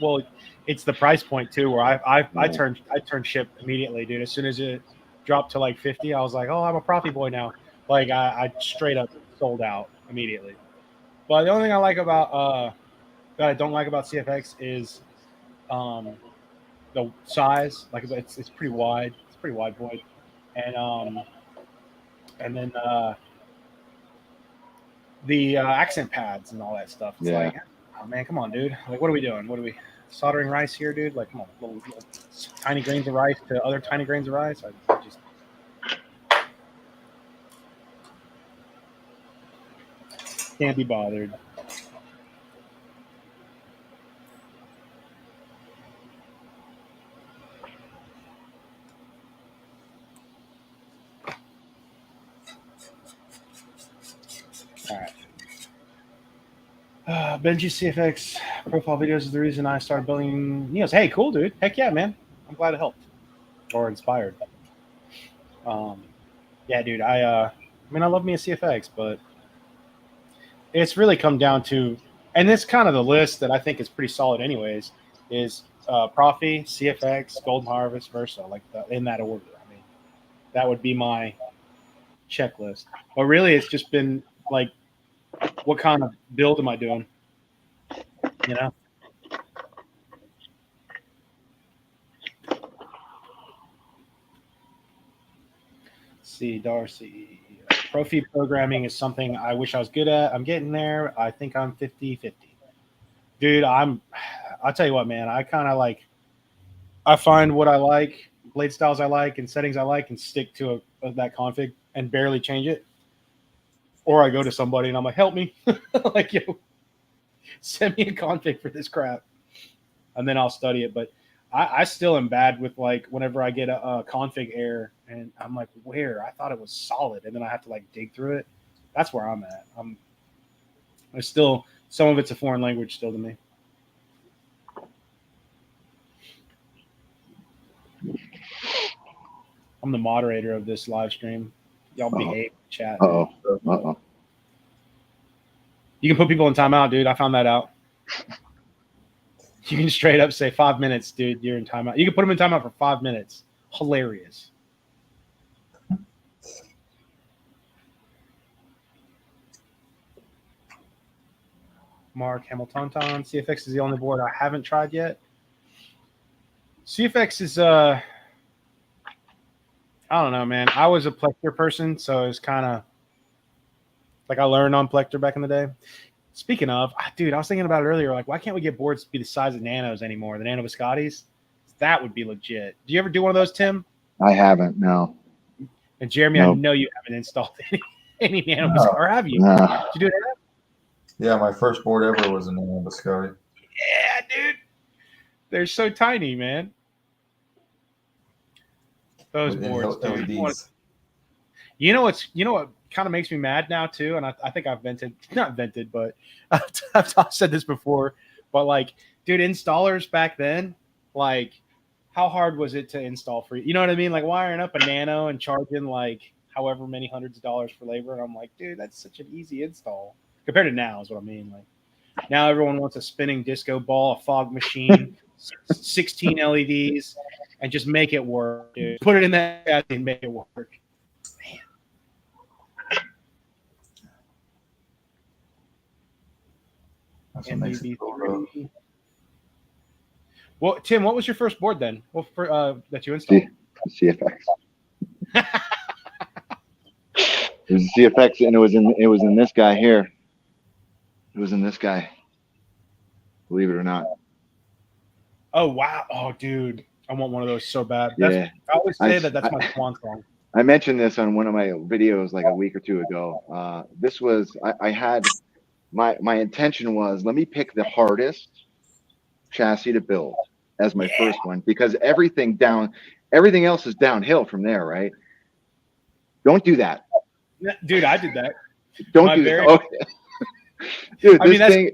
well, it's the price point too, where I turned ship immediately, dude. As soon as it dropped to like 50, I was like, oh, I'm a Profi boy now. Like I straight up sold out immediately. But the only thing I like about that I don't like about CFX is the size. Like it's pretty wide. It's a pretty wide void, and then the accent pads and all that stuff. It's like, oh man, come on, dude. Like, what are we doing? What are we soldering rice here, dude? Like, come on, little tiny grains of rice to other tiny grains of rice. I just can't be bothered. All right. Benji CFX profile videos is the reason I started building Neos. Hey, cool, dude. Heck yeah, man. I'm glad it helped or inspired. Yeah, dude. I mean, I love me a CFX, but it's really come down to, and this kind of the list that I think is pretty solid, anyways, is Profi, CFX, Golden Harvest, Versa, like in that order. I mean, that would be my checklist. But really, it's just been like, what kind of build am I doing? You know? See, Darcy. Profi programming is something I wish I was good at. I'm getting there. I think I'm 50-50. Dude, I'll tell you what, man. I kind of like, I find what I like, blade styles I like, and settings I like, and stick to that config and barely change it. Or I go to somebody and I'm like, help me. Like, yo, send me a config for this crap. And then I'll study it. But I still am bad with, like, whenever I get a config error and I'm like, where? I thought it was solid. And then I have to, like, dig through it. That's where I'm at. There's still, some of it's a foreign language still to me. I'm the moderator of this live stream. Y'all behave, chat. Uh-oh. You can put people in timeout, dude. I found that out. You can straight up say 5 minutes, dude. You're in timeout. You can put them in timeout for 5 minutes. Hilarious. Mark Hamilton. CFX is the only board I haven't tried yet. CFX is I don't know, man. I was a Plector person, so it's kind of like I learned on Plector back in the day. Speaking of, dude, I was thinking about it earlier. Like, why can't we get boards to be the size of nanos anymore? The Nano Biscottis? That would be legit. Do you ever do one of those, Tim? I haven't, no. And Jeremy, Nope. I know you haven't installed any nano, No. or have you? Nah. Did you do it? Yeah, my first board ever was a Nano Biscotti. Yeah, dude. They're so tiny, man. Those With boards, dude. LEDs. You know what kind of makes me mad now too, and I think I've not vented, but I've said this before, but like, dude, installers back then, like, how hard was it to install for you? You know what I mean? Like wiring up a Nano and charging like however many hundreds of dollars for labor, and I'm like, dude, that's such an easy install compared to now, is what I mean. Like now everyone wants a spinning disco ball, a fog machine, 16 LEDs, and just make it work, dude. Put it in that and make it work. That's what makes it cool, bro. Well, Tim, what was your first board then? What for, that you installed? CFX. It was a CFX, and it was in this guy here. It was in this guy. Believe it or not. Oh wow! Oh, dude, I want one of those so bad. Yeah. I always say that's my swan song. I mentioned this on one of my videos like a week or two ago. This was I had my intention was, let me pick the hardest chassis to build as my first one, because everything else is downhill from there, right? Don't do that. Dude, I did that. Don't do that. Okay. Dude, this thing,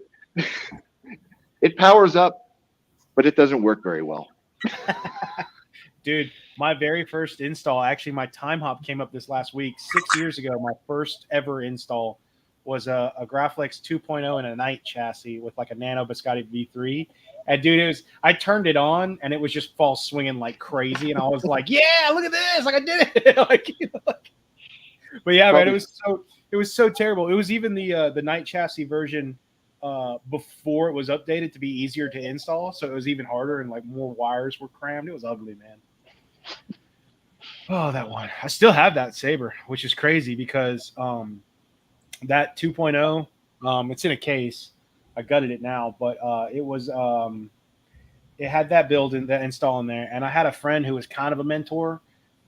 it powers up, but it doesn't work very well. Dude, my very first install, actually my time hop came up this last week. 6 years ago, my first ever install was a Graflex 2.0 and a Night chassis with like a Nano Biscotti V3. And dude, I turned it on and it was just false swinging like crazy. And I was like, yeah, look at this. Like I did it. But yeah, man, it was so terrible. It was even the Night chassis version before it was updated to be easier to install. So it was even harder and like more wires were crammed. It was ugly, man. Oh, that one. I still have that Saber, which is crazy because that 2.0, it's in a case. I gutted it now, but it was it had that build and that install in there. And I had a friend who was kind of a mentor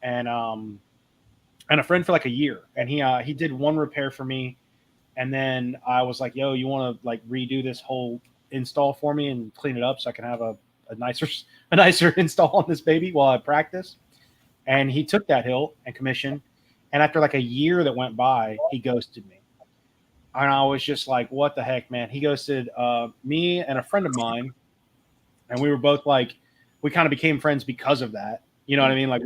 and a friend for like a year. And he did one repair for me. And then I was like, yo, you want to like redo this whole install for me and clean it up so I can have a nicer install on this baby while I practice? And he took that hilt and commissioned. And after like a year that went by, he ghosted me. And I was just like, what the heck, man? He ghosted me and a friend of mine. And we were both like, we kind of became friends because of that. You know what I mean? Like,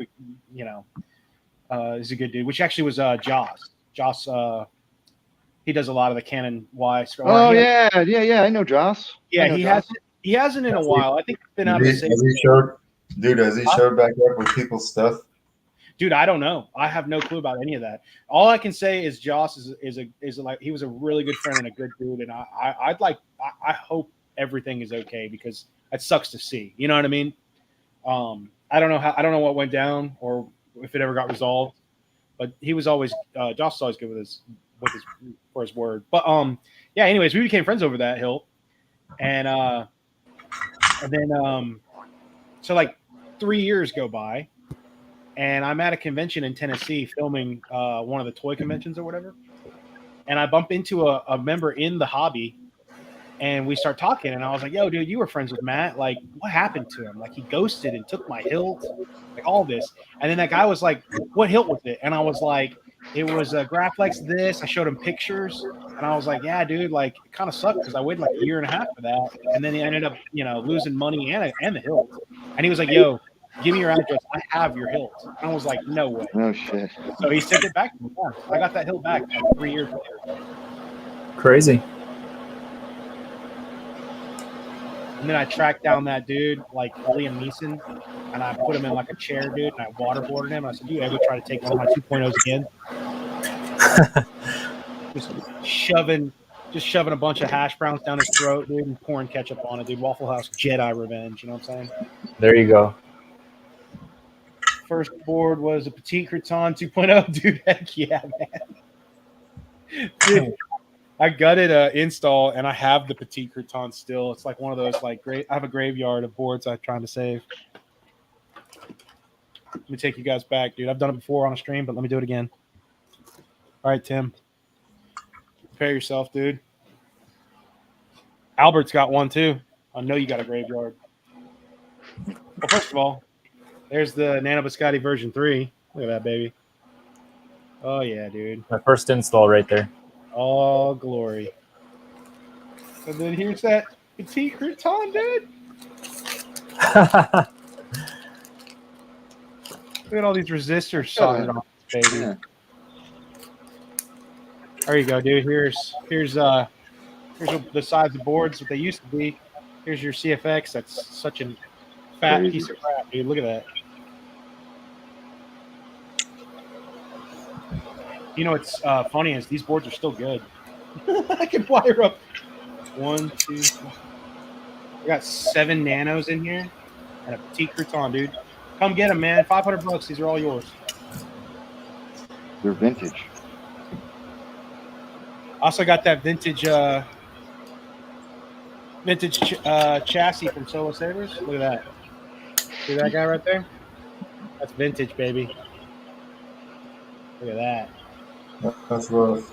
he's a good dude, which actually was Joss. Joss, he does a lot of the Canon Y. Oh, yeah. I know Joss. Yeah, he hasn't in a while. I think it's been out of the Has he showed back up with people's stuff? Dude, I don't know. I have no clue about any of that. All I can say is Joss is like, he was a really good friend and a good dude, and I hope everything is okay because it sucks to see. You know what I mean? I don't know what went down or if it ever got resolved, but he was always Joss was always good for his word. But yeah. Anyways, we became friends over that hilt, and then so like 3 years go by. And I'm at a convention in Tennessee filming one of the toy conventions or whatever. And I bump into a member in the hobby and we start talking. And I was like, yo, dude, you were friends with Matt. Like, what happened to him? Like, he ghosted and took my hilt, like all this. And then that guy was like, what hilt was it? And I was like, it was a Graflex this. I showed him pictures. And I was like, yeah, dude, like, it kind of sucked because I waited like a year and a half for that. And then he ended up, losing money and the hilt. And he was like, yo, give me your address. I have your hilt. And I was like, no way. Oh, shit. So he sent it back to me. I got that hilt back like 3 years later. Crazy. And then I tracked down that dude, like Liam Neeson, and I put him in like a chair, dude, and I waterboarded him. I said, do you ever try to take one of my 2.0s again? just shoving a bunch of hash browns down his throat, dude, and pouring ketchup on it, dude. Waffle House Jedi revenge, you know what I'm saying? There you go. First board was a Petite Crouton 2.0. Dude, heck yeah, man. Dude, I gutted an install, and I have the Petite Crouton still. It's like one of those, like, great. I have a graveyard of boards I'm trying to save. Let me take you guys back, dude. I've done it before on a stream, but let me do it again. All right, Tim. Prepare yourself, dude. Albert's got one, too. I know you got a graveyard. Well, first of all, there's the Nano Biscotti version 3. Look at that, baby. Oh, yeah, dude. My first install right there. All glory. And then here's that petite crouton, dude. Look at all these resistors soldered on this, baby. Yeah. There you go, dude. Here's the size of boards that they used to be. Here's your CFX. That's such a fat Crazy. piece of crap, dude. Look at that. You know what's funny is these boards are still good. I can wire up 1, 2, 3. I got 7 nanos in here and a petite crouton, dude. Come get them, man. $500. These are all yours. They're vintage. Also got that vintage chassis from Solo Sabers. Look at that. See that guy right there? That's vintage, baby. Look at that. That's rough.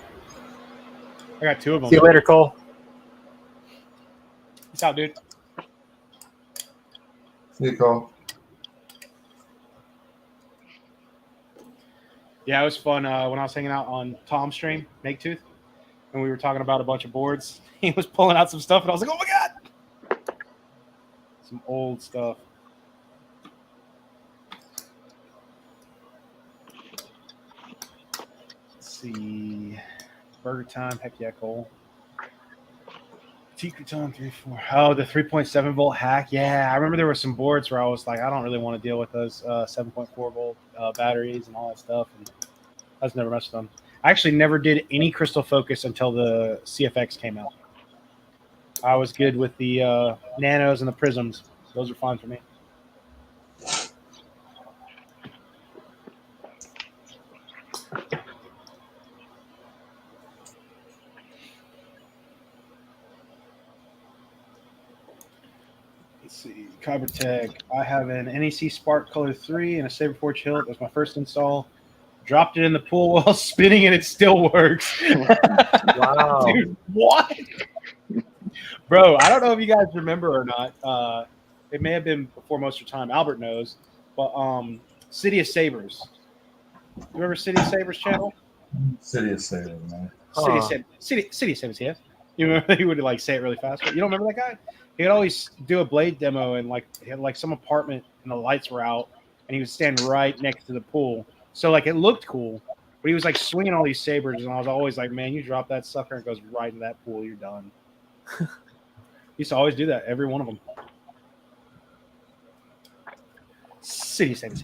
I got 2 of them. See you later, Cole. Peace out, dude. See you, Cole. Yeah, it was fun when I was hanging out on Tom's stream, Make Tooth, and we were talking about a bunch of boards. He was pulling out some stuff, and I was like, oh my God! Some old stuff. Let's see. Burger Time, heck yeah, Cole. T-Crouton 3.4. Oh, the 3.7 volt hack. Yeah, I remember there were some boards where I was like, I don't really want to deal with those 7.4 volt batteries and all that stuff. And I was never messed with them. I actually never did any crystal focus until the CFX came out. I was good with the nanos and the prisms. Those are fine for me. Let's see, Kybertech. I have an NEC Spark Color 3 and a Saber Forge Hilt. That was my first install. Dropped it in the pool while spinning and it still works. Wow. Dude, what? Bro, I don't know if you guys remember or not. It may have been before most of your time. Albert knows. But City of Sabers. You remember City of Sabers channel? City of Saber, man. City of Sabers, yeah. You remember he would like say it really fast. You don't remember that guy? He'd always do a blade demo and like he had like some apartment and the lights were out and he would stand right next to the pool. So like it looked cool, but he was like swinging all these sabers and I was always like, man, you drop that sucker and it goes right in that pool, you're done. He used to always do that, every one of them. City Sabers.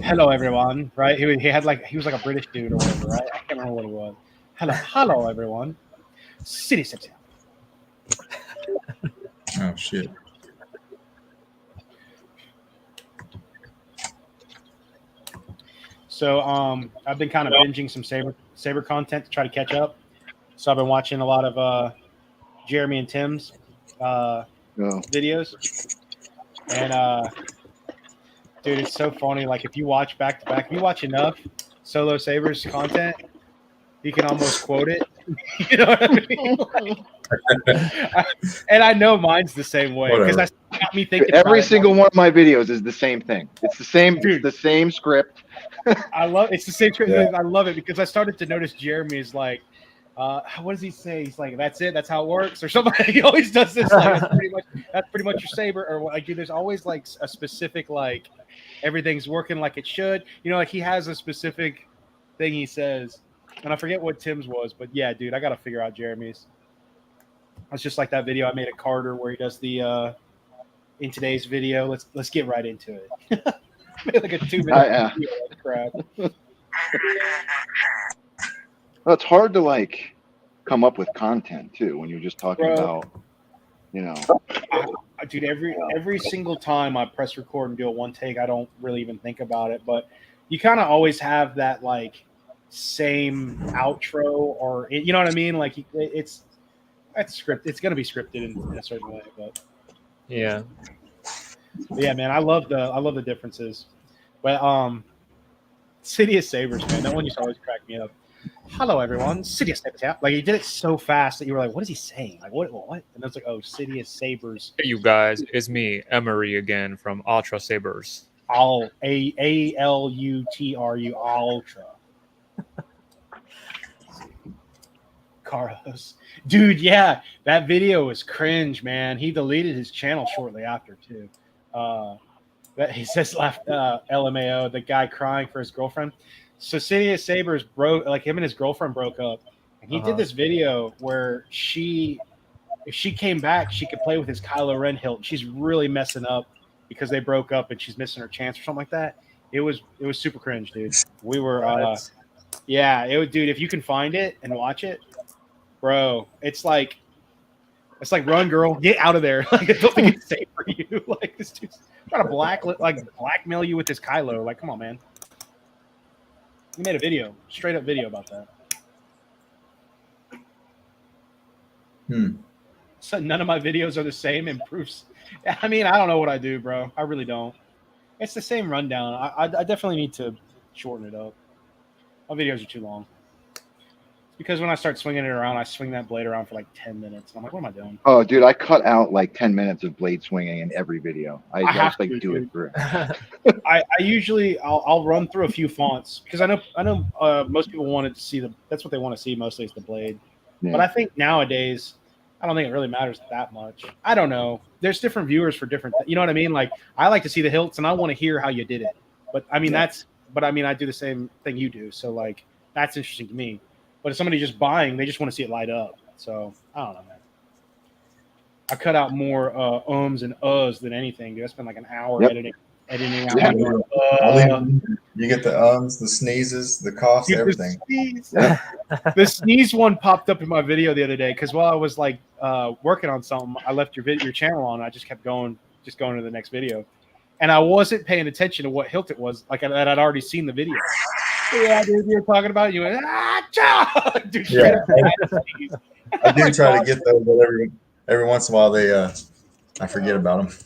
Hello everyone, right? He was like a British dude or whatever, right? I can't remember what he was. Hello everyone. City Sabers. Oh shit. So I've been kind of binging some Saber content to try to catch up. So I've been watching a lot of Jeremy and Tim's videos. And dude, it's so funny. Like if you watch back to back, if you watch enough Solo Sabers content, you can almost quote it. You know what I mean? And I know mine's the same way because that got me thinking. Every single one of my videos is the same thing. It's the same. Dude. It's the same script. It's the same script. Yeah. I love it because I started to notice Jeremy's like, what does he say? He's like, "That's it. That's how it works," or something. He always does this. Like, that's pretty much your Saber. Or like, dude, there's always like a specific like, everything's working like it should. You know, like he has a specific thing he says, and I forget what Tim's was, but yeah, dude, I got to figure out Jeremy's. It's just like that video I made at Carter where he does the in today's video. Let's get right into it. Made like a 2-minute video. Like crap. Well, it's hard to like come up with content too when you're just talking about, you know. Dude, every single time I press record and do a one take, I don't really even think about it. But you kind of always have that like same outro, or you know what I mean? Like it's scripted. It's gonna be scripted in a certain way. But Yeah. Yeah, man, I love the differences. But City of Sabers, man, that one used to always crack me up. Hello, everyone. City of Sabers. Yeah, like he did it so fast that you were like, "What is he saying? Like, what? And it's like, "Oh, City of Sabers." Hey, you guys, it's me, Emery, again from Ultra Sabers. All ALUTRU Ultra. Carlos, dude, yeah, that video was cringe, man. He deleted his channel shortly after too. That he says left LMAO, the guy crying for his girlfriend. So City of Sabers broke, like him and his girlfriend broke up, and he did this video where if she came back, she could play with his Kylo Ren hilt. She's really messing up because they broke up and she's missing her chance or something like that. It was super cringe, dude. We were yeah, it would, dude. If you can find it and watch it, bro, it's like run, girl, get out of there. Like I don't think it's safe for you. Like this dude's trying to blackmail you with this Kylo. Like, come on, man. He made a video, straight up video about that. So none of my videos are the same. Improves. I mean, I don't know what I do, bro. I really don't. It's the same rundown. I definitely need to shorten it up. My videos are too long. Because when I start swinging it around, I swing that blade around for like 10 minutes. And I'm like, what am I doing? Oh, dude, I cut out like 10 minutes of blade swinging in every video. I have just like to, do it dude. through. I usually I'll run through a few fonts because I know most people wanted to see that's what they want to see mostly is the blade. Yeah. But I think nowadays I don't think it really matters that much. I don't know. There's different viewers for different. You know what I mean? Like I like to see the hilts and I want to hear how you did it. But I mean I do the same thing you do. So like that's interesting to me. But if somebody just buying, they just want to see it light up. So I don't know, man. I cut out more ums and uhs than anything, dude. I spent like an hour editing out. Yeah. You get the ums, the sneezes, the coughs, Dude, everything. The sneeze one popped up in my video the other day because while I was like working on something, I left your channel on. And I just kept going to the next video, and I wasn't paying attention to what hilt it was. Like I'd already seen the video. Yeah, dude, you were talking about it. You went, dude, straight up. I do try to get those, but every once in a while I forget about them.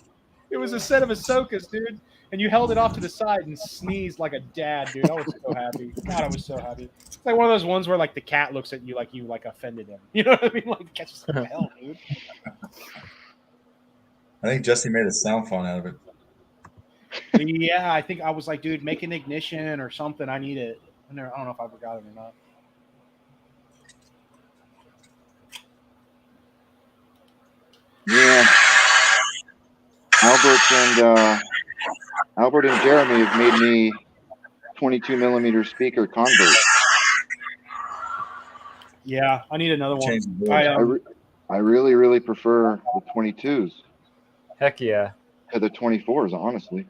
It was a set of Ahsokas, dude, and you held it off to the side and sneezed like a dad, dude. I was so happy. God, I was so happy. It's like one of those ones where like the cat looks at you like you like offended him. You know what I mean? Like the cat's just like, hell, dude. I think Jesse made a sound font out of it. Yeah, I think I was like, dude, make an ignition or something. I need it. I don't know if I forgot it or not. Yeah. Albert and Jeremy have made me 22 millimeter speaker convert. Yeah, I need another one. Change the board. I really, really prefer the 22s Heck yeah. to the 24s, honestly.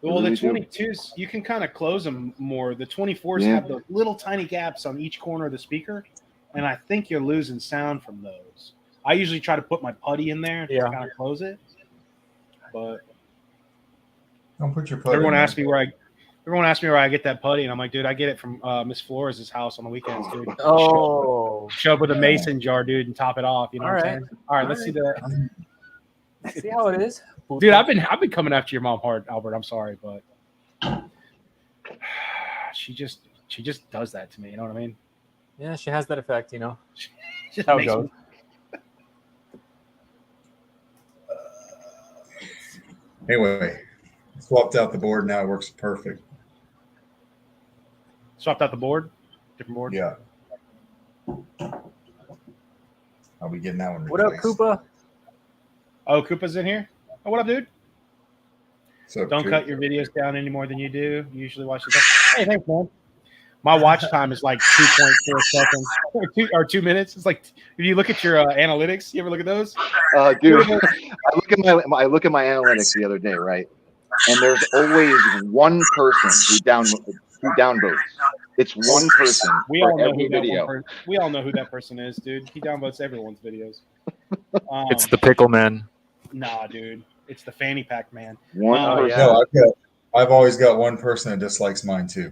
Well, really the 22s, you can kind of close them more. The 24s have those little tiny gaps on each corner of the speaker, and I think you're losing sound from those. I usually try to put my putty in there to kind of close it, but Don't put your putty. everyone asks me where I get that putty, and I'm like, dude, I get it from Miss Flores' house on the weekends, dude. Oh. Show up with a mason jar, dude, and top it off. You know what I'm saying? All right, let's see the. See how it is, Dude, I've been coming after your mom hard, Albert. I'm sorry, but she just does that to me. You know what I mean? Yeah, she has that effect, you know. Just How it makes goes. me- Anyway, swapped out the board. Now it works perfect. Swapped out the board, different board. Yeah. I'll be getting that one What up, replaced. Koopa? Oh, Koopa's in here. Oh, what up, dude? So Don't cut your videos down any more than you do. You usually watch the. Hey, thanks, man. My watch time is like 2.4 seconds or 2 minutes. It's like if you look at your analytics, you ever look at those? Dude, I look at my analytics the other day, right? And there's always one person who downvotes. It's one person We for all know every who that video. we all know who that person is, dude. He downvotes everyone's videos. It's the pickle man. Nah, dude. It's the fanny pack man. One Oh, person. No, I've always got one person that dislikes mine too.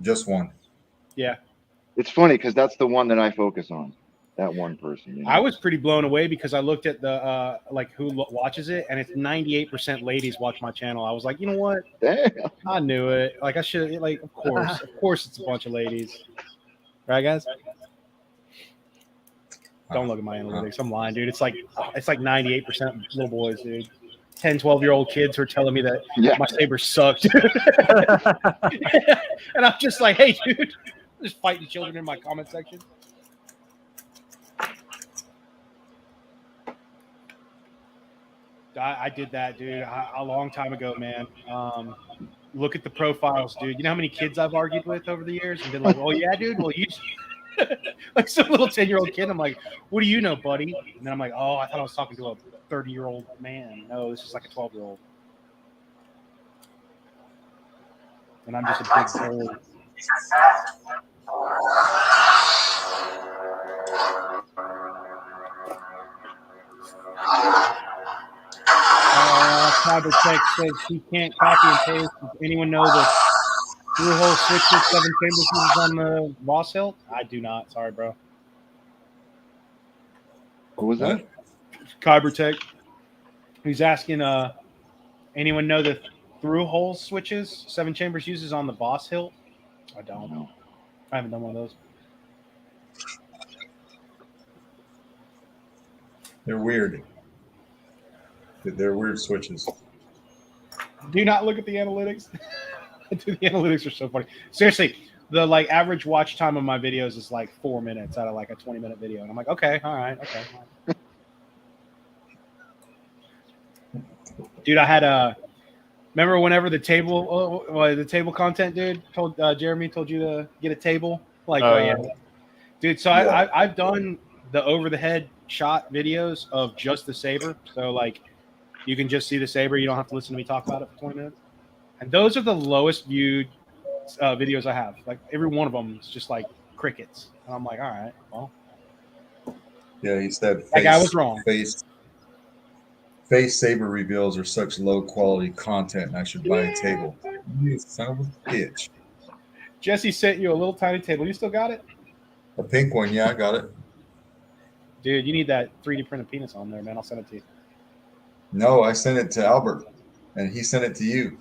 Just one. Yeah. It's funny because that's the one that I focus on. that one person. You know? I was pretty blown away because I looked at the like who watches it, and it's 98% ladies watch my channel. I was like, you know what? Damn. I knew it. Like I should. Like of course, it's a bunch of ladies, right, guys? Don't look at my analytics. I'm lying, dude. It's like 98% little boys, dude. 10, 12-year-old kids who are telling me that Yeah. my Saber sucked. And I'm just like, hey, dude, I'm just fighting children in my comment section. I did that, dude, a long time ago, man. Look at the profiles, dude. You know how many kids I've argued with over the years and been like, oh, yeah, dude, well, you like some little 10-year-old kid. I'm like, what do you know, buddy? And then I'm like, oh, I thought I was talking to a 30-year-old man. No, this is like a 12-year-old. And I'm just a big bully. Cybertech says he can't copy and paste. Does anyone know the through-hole switches 7 chambers uses on the boss hilt? I do not. Sorry, bro. What was that? Cybertech. He's asking, anyone know the through-hole switches 7 chambers uses on the boss hilt? I don't know. I haven't done one of those. They're weird. They're weird switches. Do not look at the analytics. Dude, the analytics are so funny. Seriously, the like average watch time of my videos is like 4 minutes out of like a 20-minute video, and I'm like, okay, all right, okay. Dude, I had a. Remember whenever the table content dude told Jeremy told you to get a table? Like, yeah, dude. So Yeah. I've done the over the head shot videos of just the Saber. So like, you can just see the Saber. You don't have to listen to me talk about it for 20 minutes. And those are the lowest viewed videos I have. Like every one of them is just like crickets. And I'm like, all right, well, Yeah, he said that guy was wrong. Face Saber reveals are such low quality content, and I should buy a table. You son of a bitch. Jesse sent you a little tiny table. You still got it? A pink one, yeah, I got it. Dude, you need that 3D printed penis on there, man. I'll send it to you. No, I sent it to Albert, and he sent it to you.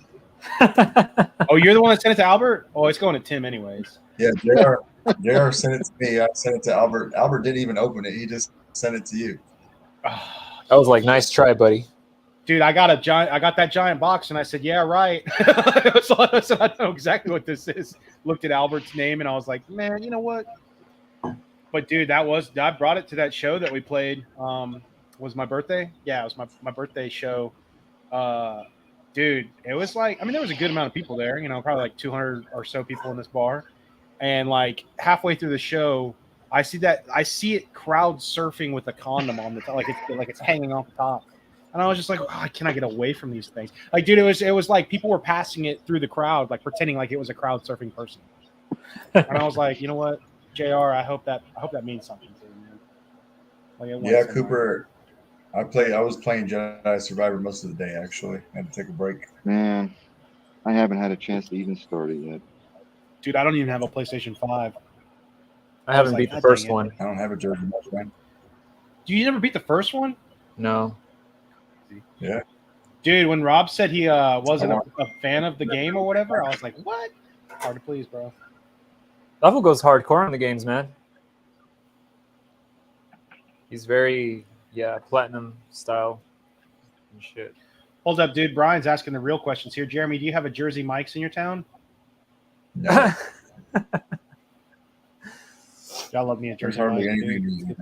Oh, you're the one that sent it to Albert? Oh, it's going to Tim anyways. Yeah, JR sent it to me. I sent it to Albert. Albert didn't even open it. He just sent it to you. I was like, nice try, buddy. Dude, I got that giant box, and I said, yeah, right. So I know exactly what this is. Looked at Albert's name, and I was like, man, you know what? But dude, I brought it to that show that we played. Was my birthday? Yeah, it was my birthday show. Dude, it was like, I mean, there was a good amount of people there, you know, probably like 200 or so people in this bar. And like halfway through the show, I see it crowd surfing with a condom on the top, like it's hanging off the top. And I was just like, oh, can I get away from these things? Like, dude, it was like people were passing it through the crowd, like pretending like it was a crowd surfing person. And I was like, you know what, JR, I hope that means something to you, man. Like, Yeah, Cooper. I was playing Jedi Survivor most of the day, actually. I had to take a break. Man, I haven't had a chance to even start it yet. Dude, I don't even have a PlayStation 5. I haven't like, beat the God first dang it. one. I don't have a jersey much, man. You never beat the first one? No. Yeah. Dude, when Rob said he wasn't a fan of the game or whatever, I was like, what? Hard to please, bro. Level goes hardcore on the games, man. He's very, platinum style and shit. Hold up, dude. Brian's asking the real questions here. Jeremy, do you have a Jersey Mike's in your town? No, Y'all love me at there's Jersey hardly Mike's, anything. dude.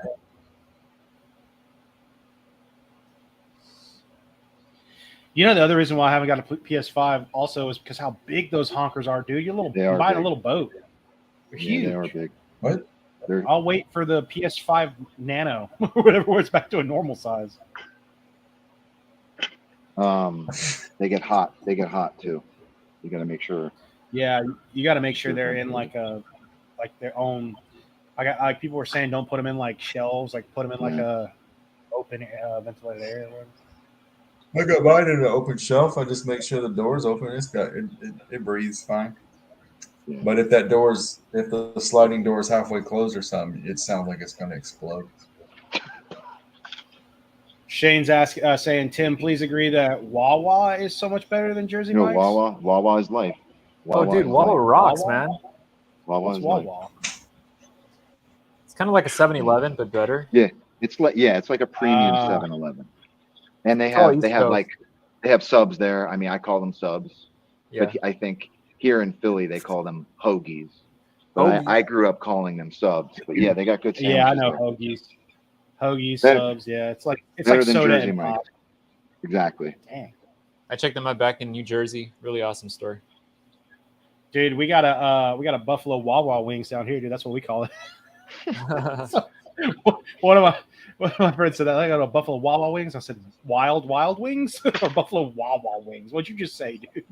You know, the other reason why I haven't got a PS5 also is because how big those honkers are, dude. You're buying a little boat. They're huge. Yeah, they are big. What? I'll wait for the PS5 Nano, whatever, where it's back to a normal size. They get hot. They get hot too. You got to make sure. Yeah, you got to make sure they're in like their own. People were saying don't put them in like shelves, like put them in like a open ventilated area. Or whatever. I got mine in an open shelf. I just make sure the door's open. It breathes fine. But if the sliding door is halfway closed or something, it sounds like it's going to explode. Shane's saying, Tim, please agree that Wawa is so much better than Jersey No, Mike's. Wawa is life. Oh, dude, is Wawa life. rocks, Wawa? man. Wawa What's is life. Wawa? It's kind of like a 7-Eleven, but better. It's like a premium Ah. 7-Eleven, and they It's all have East Coast. they have subs there. I mean, I call them subs, Yeah. but I think here in Philly they call them hoagies. But Hoagies? I grew up calling them subs. But yeah, they got good sandwiches. Yeah, I know there. hoagies, Better- subs. Yeah, it's like better than soda Jersey and Mike's. pop. Exactly. Dang. I checked them out back in New Jersey. Really awesome store. Dude, we got a Buffalo Wawa wings down here, dude. That's what we call it. One of my friends said that I got a Buffalo Wawa wings. I said wild wings or Buffalo Wawa wings. What'd you just say, dude?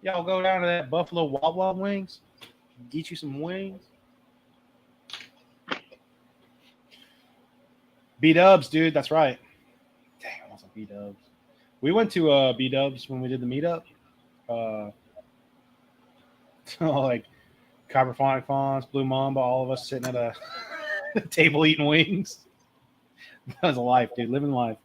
Y'all go down to that Buffalo Wawa wings, get you some wings. B-dubs, dude. That's right. Dang, I want some B-dubs. We went to B-dubs when we did the meetup. Like Cyberphonic Fonts, Blue Mamba, all of us sitting at a table eating wings. That was a life, dude. Living life.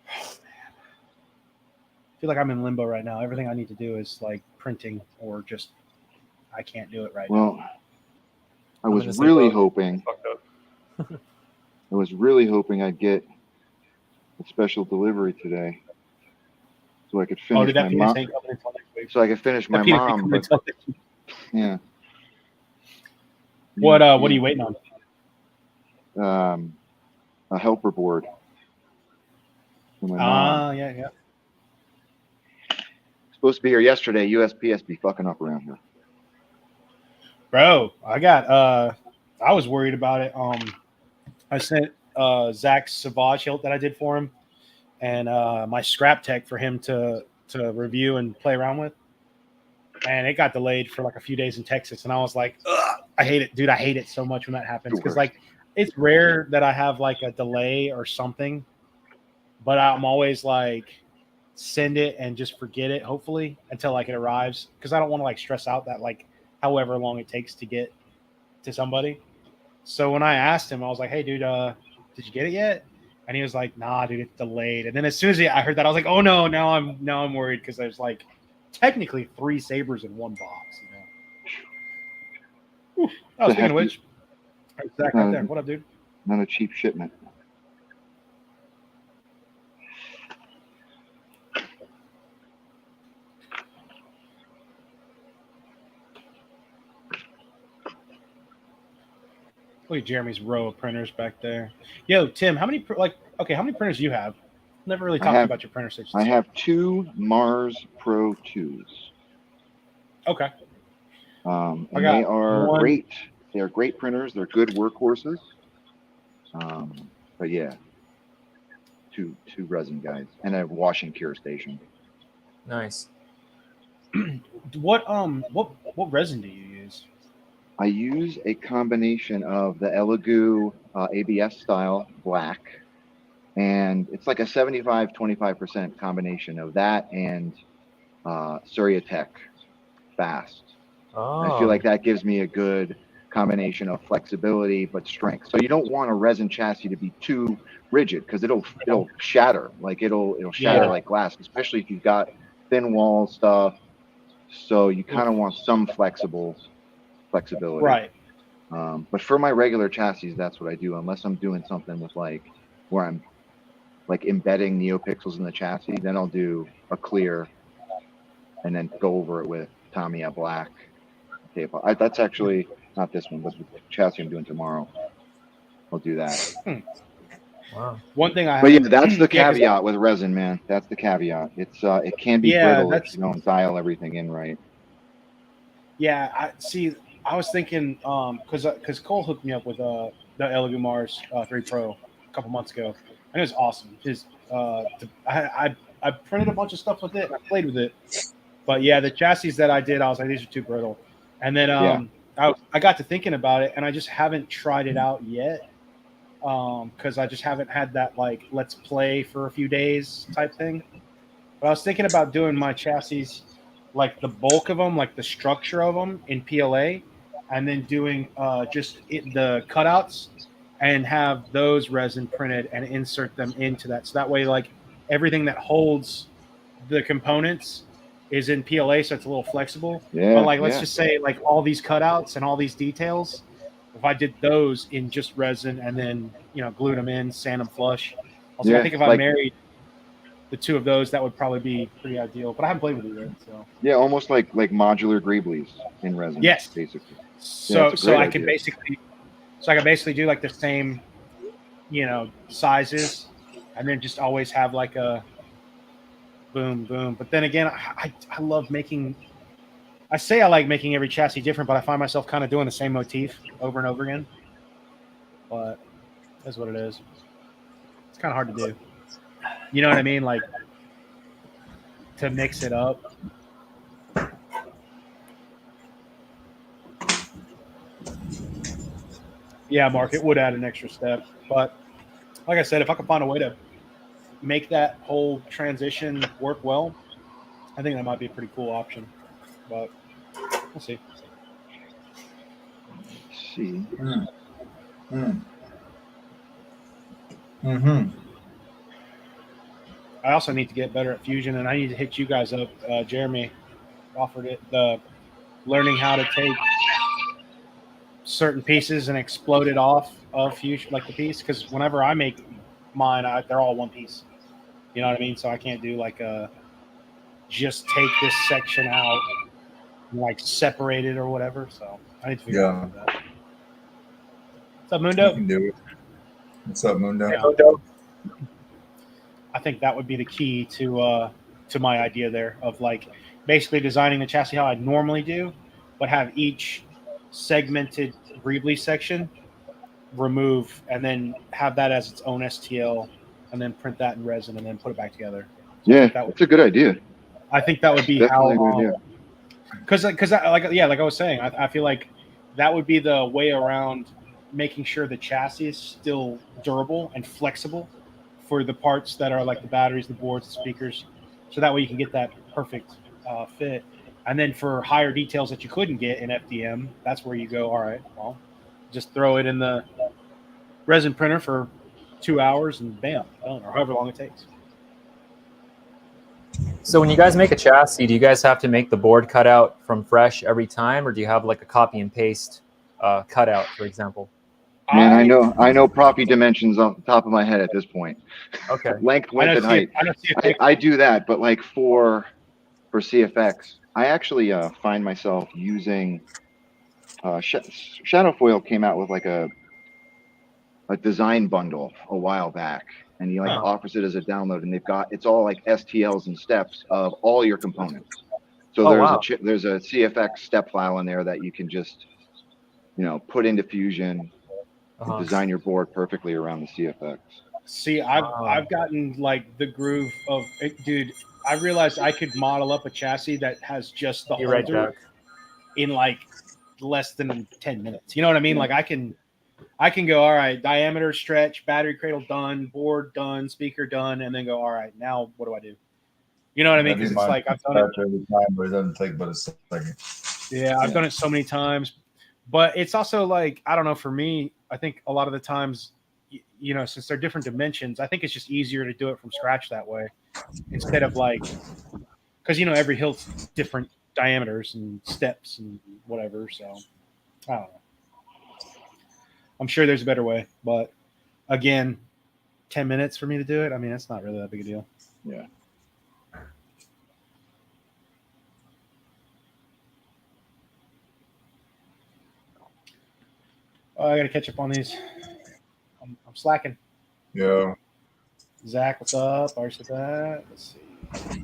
I feel like I'm in limbo right now. Everything I need to do is like printing or just I can't do it right now. Well, I was really hoping Fucked up. I'd get a special delivery today, so I could Oh, finish did that my penis mom. ain't coming until next week? So I could finish my That penis ain't mom. coming But until next week. yeah. What are you waiting on? A helper board. For my mom. Ah, yeah. Supposed to be here yesterday. USPS be fucking up around here. Bro, I was worried about it. I sent Zach's Savage hilt that I did for him and my scrap tech for him to review and play around with. And it got delayed for like a few days in Texas. And I was like, ugh, I hate it, dude. I hate it so much when that happens. Because like it's rare that I have like a delay or something. But I'm always like send it and just forget it, hopefully, until like it arrives. Because I don't want to like stress out that like however long it takes to get to somebody. So when I asked him, I was like, hey dude, did you get it yet? And he was like, nah, dude, it's delayed. And then as soon as I heard that, I was like, oh no, now I'm worried because there's like technically 3 Sabers in one box, you know. Oof. Oh, speaking of which, Zach right there. What up, dude? Not a cheap shipment. Look at Jeremy's row of printers back there. Yo, Tim, how many printers do you have? Never really talked about your printer situation. I have 2 Mars Pro 2s. Okay. And they are great. They're great printers. They're good workhorses. But yeah, two resin guys and a wash and cure station. Nice. What resin do you use? I use a combination of the Elegoo ABS style black, and it's like a 75-25% combination of that and Surya fast. Oh. I feel like that gives me a good combination of flexibility but strength. So you don't want a resin chassis to be too rigid because it'll shatter. Like it'll shatter like glass, especially if you've got thin wall stuff. So you kind of want some flexibility. Right. But for my regular chassis, that's what I do. Unless I'm doing something with like where I'm like embedding NeoPixels in the chassis, then I'll do a clear and then go over it with Tamiya black tape. That's actually not this one, but the chassis I'm doing tomorrow. I'll do that. Wow. One thing I But yeah, that's the caveat with resin, man. That's the caveat. It's it can be brittle if you don't dial everything in right. Yeah, I was thinking because Cole hooked me up with the Elegoo Mars 3 Pro a couple months ago, and it was awesome. I printed a bunch of stuff with it. I played with it, but yeah, the chassis that I did, I was like, these are too brittle. And then I got to thinking about it, and I just haven't tried it out yet. because I just haven't had that like let's play for a few days type thing. But I was thinking about doing my chassis, like the bulk of them, like the structure of them in PLA, and then doing the cutouts and have those resin printed and insert them into that. So that way, like everything that holds the components is in PLA, so it's a little flexible. Yeah, But like, let's yeah. just say like all these cutouts and all these details, if I did those in just resin and then glued them in, sand them flush. Also, I Yeah, think if I like- married the two of those, that would probably be pretty ideal. But I haven't played with it yet, so Yeah, almost like modular Greeblies in resin. yes. Basically. So it's a great I could idea. basically do like the same, sizes, and then just always have like a boom, boom. But then again, I love making. I say I like making every chassis different, but I find myself kind of doing the same motif over and over again. But that's what it is. It's kind of hard to do. You know what I mean? Like to mix it up. Yeah, Mark, it would add an extra step. But like I said, if I could find a way to make that whole transition work well, I think that might be a pretty cool option. But we'll see. Let's see. Mm-hmm. I also need to get better at fusion, and I need to hit you guys up. Jeremy offered it, the learning how to take certain pieces and explode it off of fusion, like the piece. Because whenever I make mine, they're all one piece. You know what I mean? So I can't do like just take this section out and like separate it or whatever. So I need to figure out that. What's up, You Mundo? can do it. What's up, Mundo? Yeah. I think that would be the key to my idea there of like basically designing the chassis how I normally do, but have each segmented Greebly section remove and then have that as its own STL and then print that in resin and then put it back together. So Yeah, that's a good idea. I think that would be Definitely a good how idea. because like I was saying, I feel like that would be the way around making sure the chassis is still durable and flexible for the parts that are like the batteries, the boards, the speakers, so that way you can get that perfect fit. And then for higher details that you couldn't get in FDM, that's where you go, all right, well, just throw it in the resin printer for 2 hours and bam, done, or however long it takes. So when you guys make a chassis, do you guys have to make the board cutout from fresh every time, or do you have like a copy and paste cutout, for example? Man, I know proppy dimensions off the top of my head at this point. Okay. Length, width, and height. I do that, but like for CFX, I actually find myself using Shadowfoil came out with like a design bundle a while back, and he like offers it as a download, and it's all like STLs and steps of all your components. So there's a CFX step file in there that you can just put into Fusion and design your board perfectly around the CFX. See, I've gotten like the groove of it, dude. I realized I could model up a chassis that has just the holder in like less than 10 minutes. You know what I mean? Like I can go, all right, diameter stretch, battery cradle done, board done, speaker done, and then go, all right, now what do I do? You know what I mean? Because it's like I've done it every time, but it doesn't take but a second. Yeah, I've done it so many times, but it's also like, I don't know, for me, I think a lot of the times, since they're different dimensions, I think it's just easier to do it from scratch that way instead of like, because, every hill's different diameters and steps and whatever. So I don't know. I'm sure there's a better way, but again, 10 minutes for me to do it. I mean, that's not really that big a deal. Yeah. I got to catch up on these. I'm slacking. Yeah. Zach, what's up? I said that. Let's see.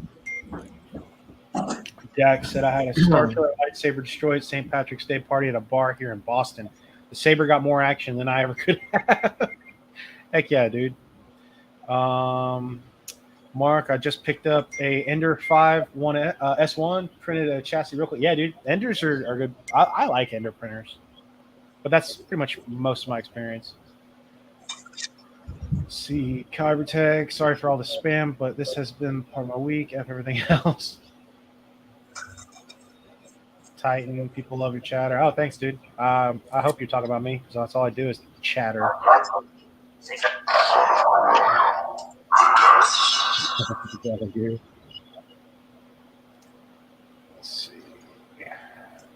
Jack said I had a Starkiller lightsaber destroyed St. Patrick's Day party at a bar here in Boston. The saber got more action than I ever could have. Heck yeah, dude. Mark, I just picked up a Ender 5 S1, printed a chassis real quick. Yeah, dude. Enders are good. I like Ender printers. But that's pretty much most of my experience. Let's see, Kybertech. Sorry for all the spam, but this has been part of my week after everything else. Titan, people love your chatter. Oh, thanks, dude. I hope you're talking about me because that's all I do is chatter. Let's see.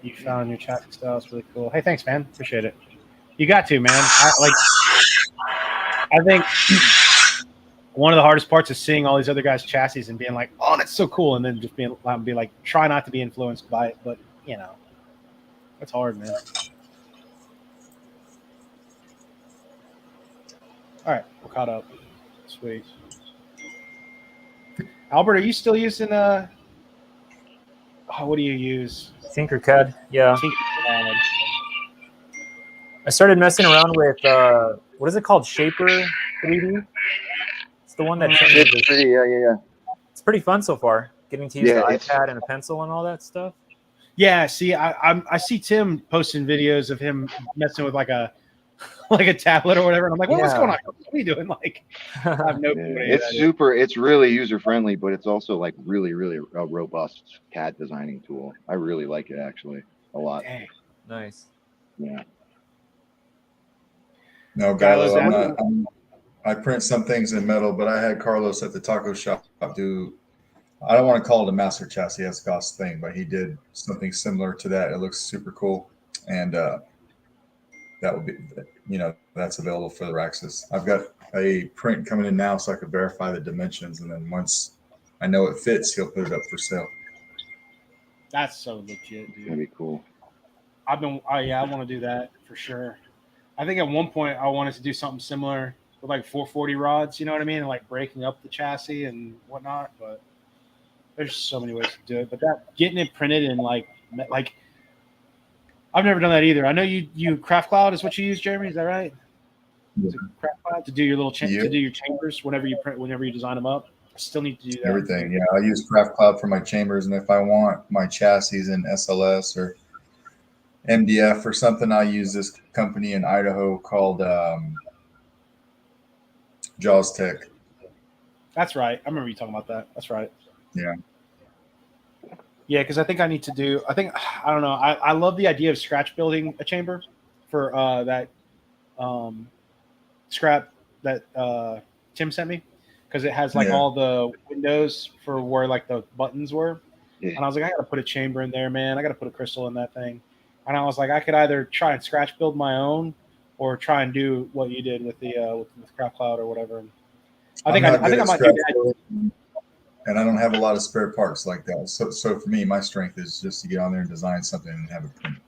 You found your chat style. It's really cool. Hey, thanks, man. Appreciate it. You got to, man. I think one of the hardest parts is seeing all these other guys' chassis and being like, "Oh, that's so cool," and then just being like, try not to be influenced by it, but you know, it's hard, man. All right, we're caught up. Sweet. Albert, are you still using what do you use? Tinkercad, yeah. Tinkercad. I started messing around with what is it called? Shaper 3D. It's the one that changes. It's pretty, yeah. It's pretty fun so far. Getting to use Yeah, the it's- iPad and a pencil and all that stuff. Yeah, see, I see Tim posting videos of him messing with like a tablet or whatever, and I'm like, what's Yeah. going on? What are you doing? Like, I have no Yeah, clue. it's super. It's really user friendly, but it's also like really, really a robust CAD designing tool. I really like it actually a lot. Dang. Nice. Yeah. No, Carlos, Galo, I print some things in metal, but I had Carlos at the taco shop do. I don't want to call it a master chassis, that's Goss thing, but he did something similar to that. It looks super cool, and that would be, that's available for the Raxus. I've got a print coming in now, so I could verify the dimensions, and then once I know it fits, he'll put it up for sale. That's so legit, That'd dude. be cool. I want to do that for sure. I think at one point I wanted to do something similar with like 440 rods, you know what I mean, and like breaking up the chassis and whatnot. But there's so many ways to do it. But that getting it printed in like I've never done that either. I know you Craft Cloud is what you use, Jeremy. Is that right? Is it Craft Cloud to do your little to do your chambers whenever you design them up? I still need to do that. Everything, yeah. I use Craft Cloud for my chambers, and if I want my chassis in SLS or MDF or something, I use this company in Idaho called Jaws Tech. That's right. I remember you talking about that. That's right. Yeah. Yeah, because I think I need to do. I don't know. I love the idea of scratch building a chamber for that scrap that Tim sent me, because it has like all the windows for where like the buttons were. Yeah. And I was like, I got to put a chamber in there, man. I got to put a crystal in that thing. And I was like, I could either try and scratch build my own, or try and do what you did with the with Craft Cloud or whatever. I think I might do that. And I don't have a lot of spare parts like that. So for me, my strength is just to get on there and design something and have it printed.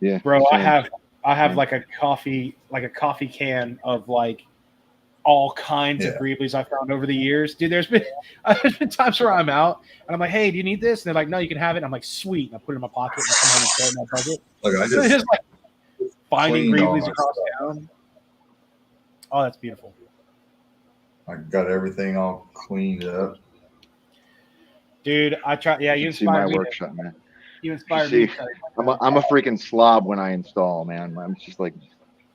Yeah, Bro, same. I have like a coffee can of like all kinds of Greeblies I found over the years. Dude, there's been times where I'm out and I'm like, hey, do you need this? And they're like, no, you can have it. And I'm like, sweet. And I put it in my pocket and I come home and throw it in my bucket. Look, I So it's just like finding cleaned all Greeblies my across stuff. town. Oh, that's beautiful. I got everything all cleaned up. Dude, I try. Yeah, you should see my inspired me. workshop, man. You inspired see, me. I'm a freaking slob when I install, man. I'm just like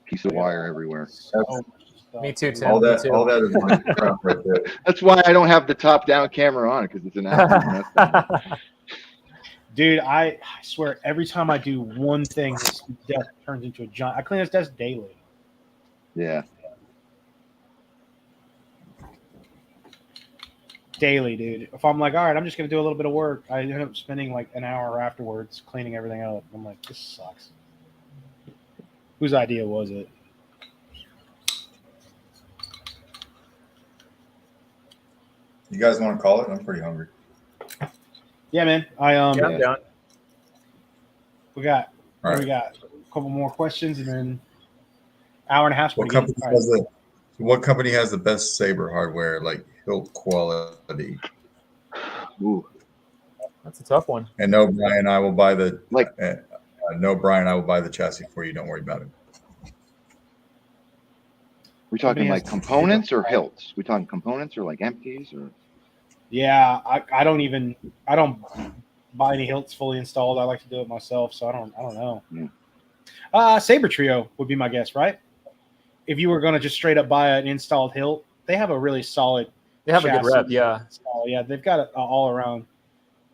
piece of wire everywhere. So much stuff. Me too, Tim. All Me that is my crap right there. That's why I don't have the top-down camera on, because it's an absolute mess. Dude, I swear, every time I do one thing, this desk turns into a giant. I clean this desk daily. Yeah. Daily, dude. If I'm like, all right, I'm just gonna do a little bit of work, I end up spending like an hour afterwards cleaning everything up. I'm like, this sucks. Whose idea was it? You guys want to call it? I'm pretty hungry. Yeah, man. I'm down. We got All right. we got a couple more questions and then hour and a half. What company what company has the best Saber hardware, like hilt quality? Ooh. That's a tough one. And no, Brian, I will buy the Like- Brian, I will buy the chassis for you. Don't worry about it. We talking Company like has- components or hilts? We talking components or like empties or? Yeah, I don't buy any hilts fully installed. I like to do it myself, so I don't know. Yeah. Saber Trio would be my guess, right? if you were going to just straight up buy an installed hilt, they have a really solid. They have a good chassis. rep, yeah. Oh yeah, they've got it all around.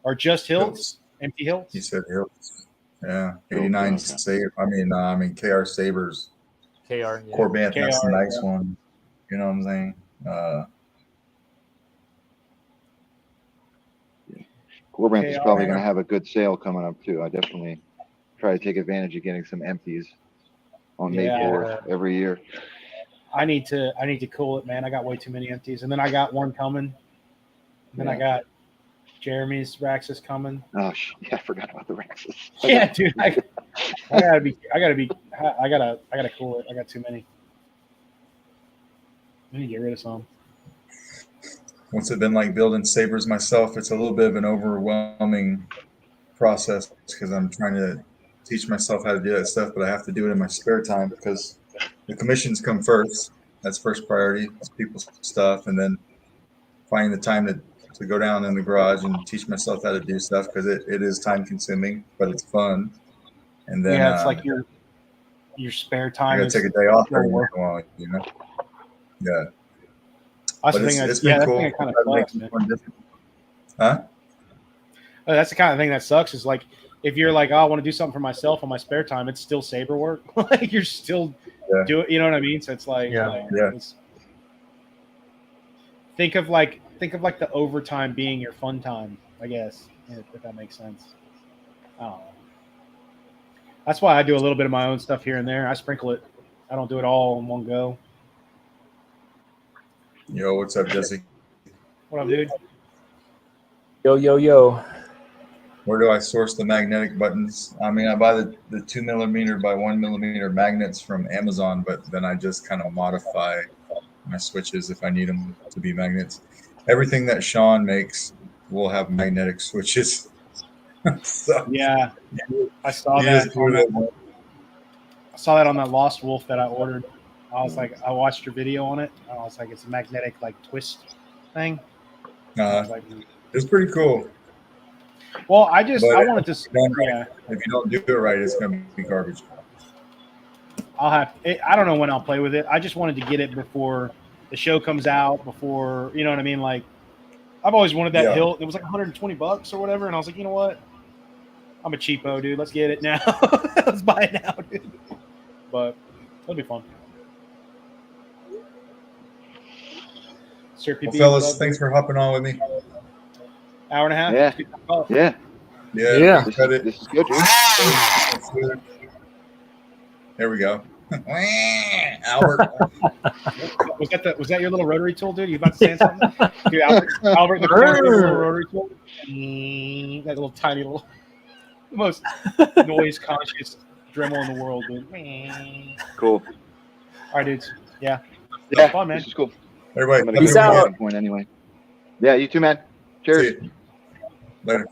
Or just hilts, empty hilts. He said hilts. Yeah, Hilts, 89 okay. Saber. I mean KR Sabers. KR, yeah. Corbett, that's KR, a nice yeah. one. You know what I'm saying? Warbrandt is KR. probably going to have a good sale coming up too. I definitely try to take advantage of getting some empties on May Yeah. 4th every year. I need to cool it, man. I got way too many empties, and then I got one coming. And then I got Jeremy's Raxus coming. Oh, yeah, I forgot about the Raxus. Yeah, dude, I gotta cool it. I got too many. I need to get rid of some. What's it been like building Sabers myself? It's a little bit of an overwhelming process because I'm trying to teach myself how to do that stuff, but I have to do it in my spare time because the commissions come first. That's first priority. It's people's stuff, and then finding the time to go down in the garage and teach myself how to do stuff because it is time consuming, but it's fun. And then Yeah, it's like your spare time. I gotta take a day off every once in a while, you know. Yeah. That's But the thing. it's been cool. That kind of sucks, man. Huh? That's the kind of thing that sucks. Is like if you're like, oh, I want to do something for myself on my spare time, it's still Saber work. Like you're still doing. You know what I mean? So it's like, think of like the overtime being your fun time. I guess if that makes sense. I don't know. That's why I do a little bit of my own stuff here and there. I sprinkle it. I don't do it all in one go. Yo, what's up, Jesse? What up, dude? Yo. Where do I source the magnetic buttons? I mean, I buy the 2mm by 1mm magnets from Amazon, but then I just kind of modify my switches if I need them to be magnets. Everything that Sean makes will have magnetic switches. So, Yeah, I saw that. I saw that on that Lost Wolf that I ordered. I was like, I watched your video on it. I was like, it's a magnetic like twist thing. I was like, it's pretty cool. Well, I wanted to. If you don't do it right, it's gonna be garbage. I don't know when I'll play with it. I just wanted to get it before the show comes out. Before you know what I mean. Like, I've always wanted that hilt. It was like $120 or whatever, and I was like, you know what? I'm a cheapo, dude. Let's get it now. Let's buy it now, dude. But it'll be fun. Well, fellas, thanks for hopping on with me. Hour and a half. Yeah. This is good, dude. There we go. Albert. Was that your little rotary tool, dude? You about to say something? Dude, Albert in the corner with a little rotary tool. That little tiny little, most noise conscious Dremel in the world, dude. Cool. All right, dudes. Yeah. Fun, man. This is cool. Everybody, peace out. Anyway. Yeah, you too, man. Cheers. Later.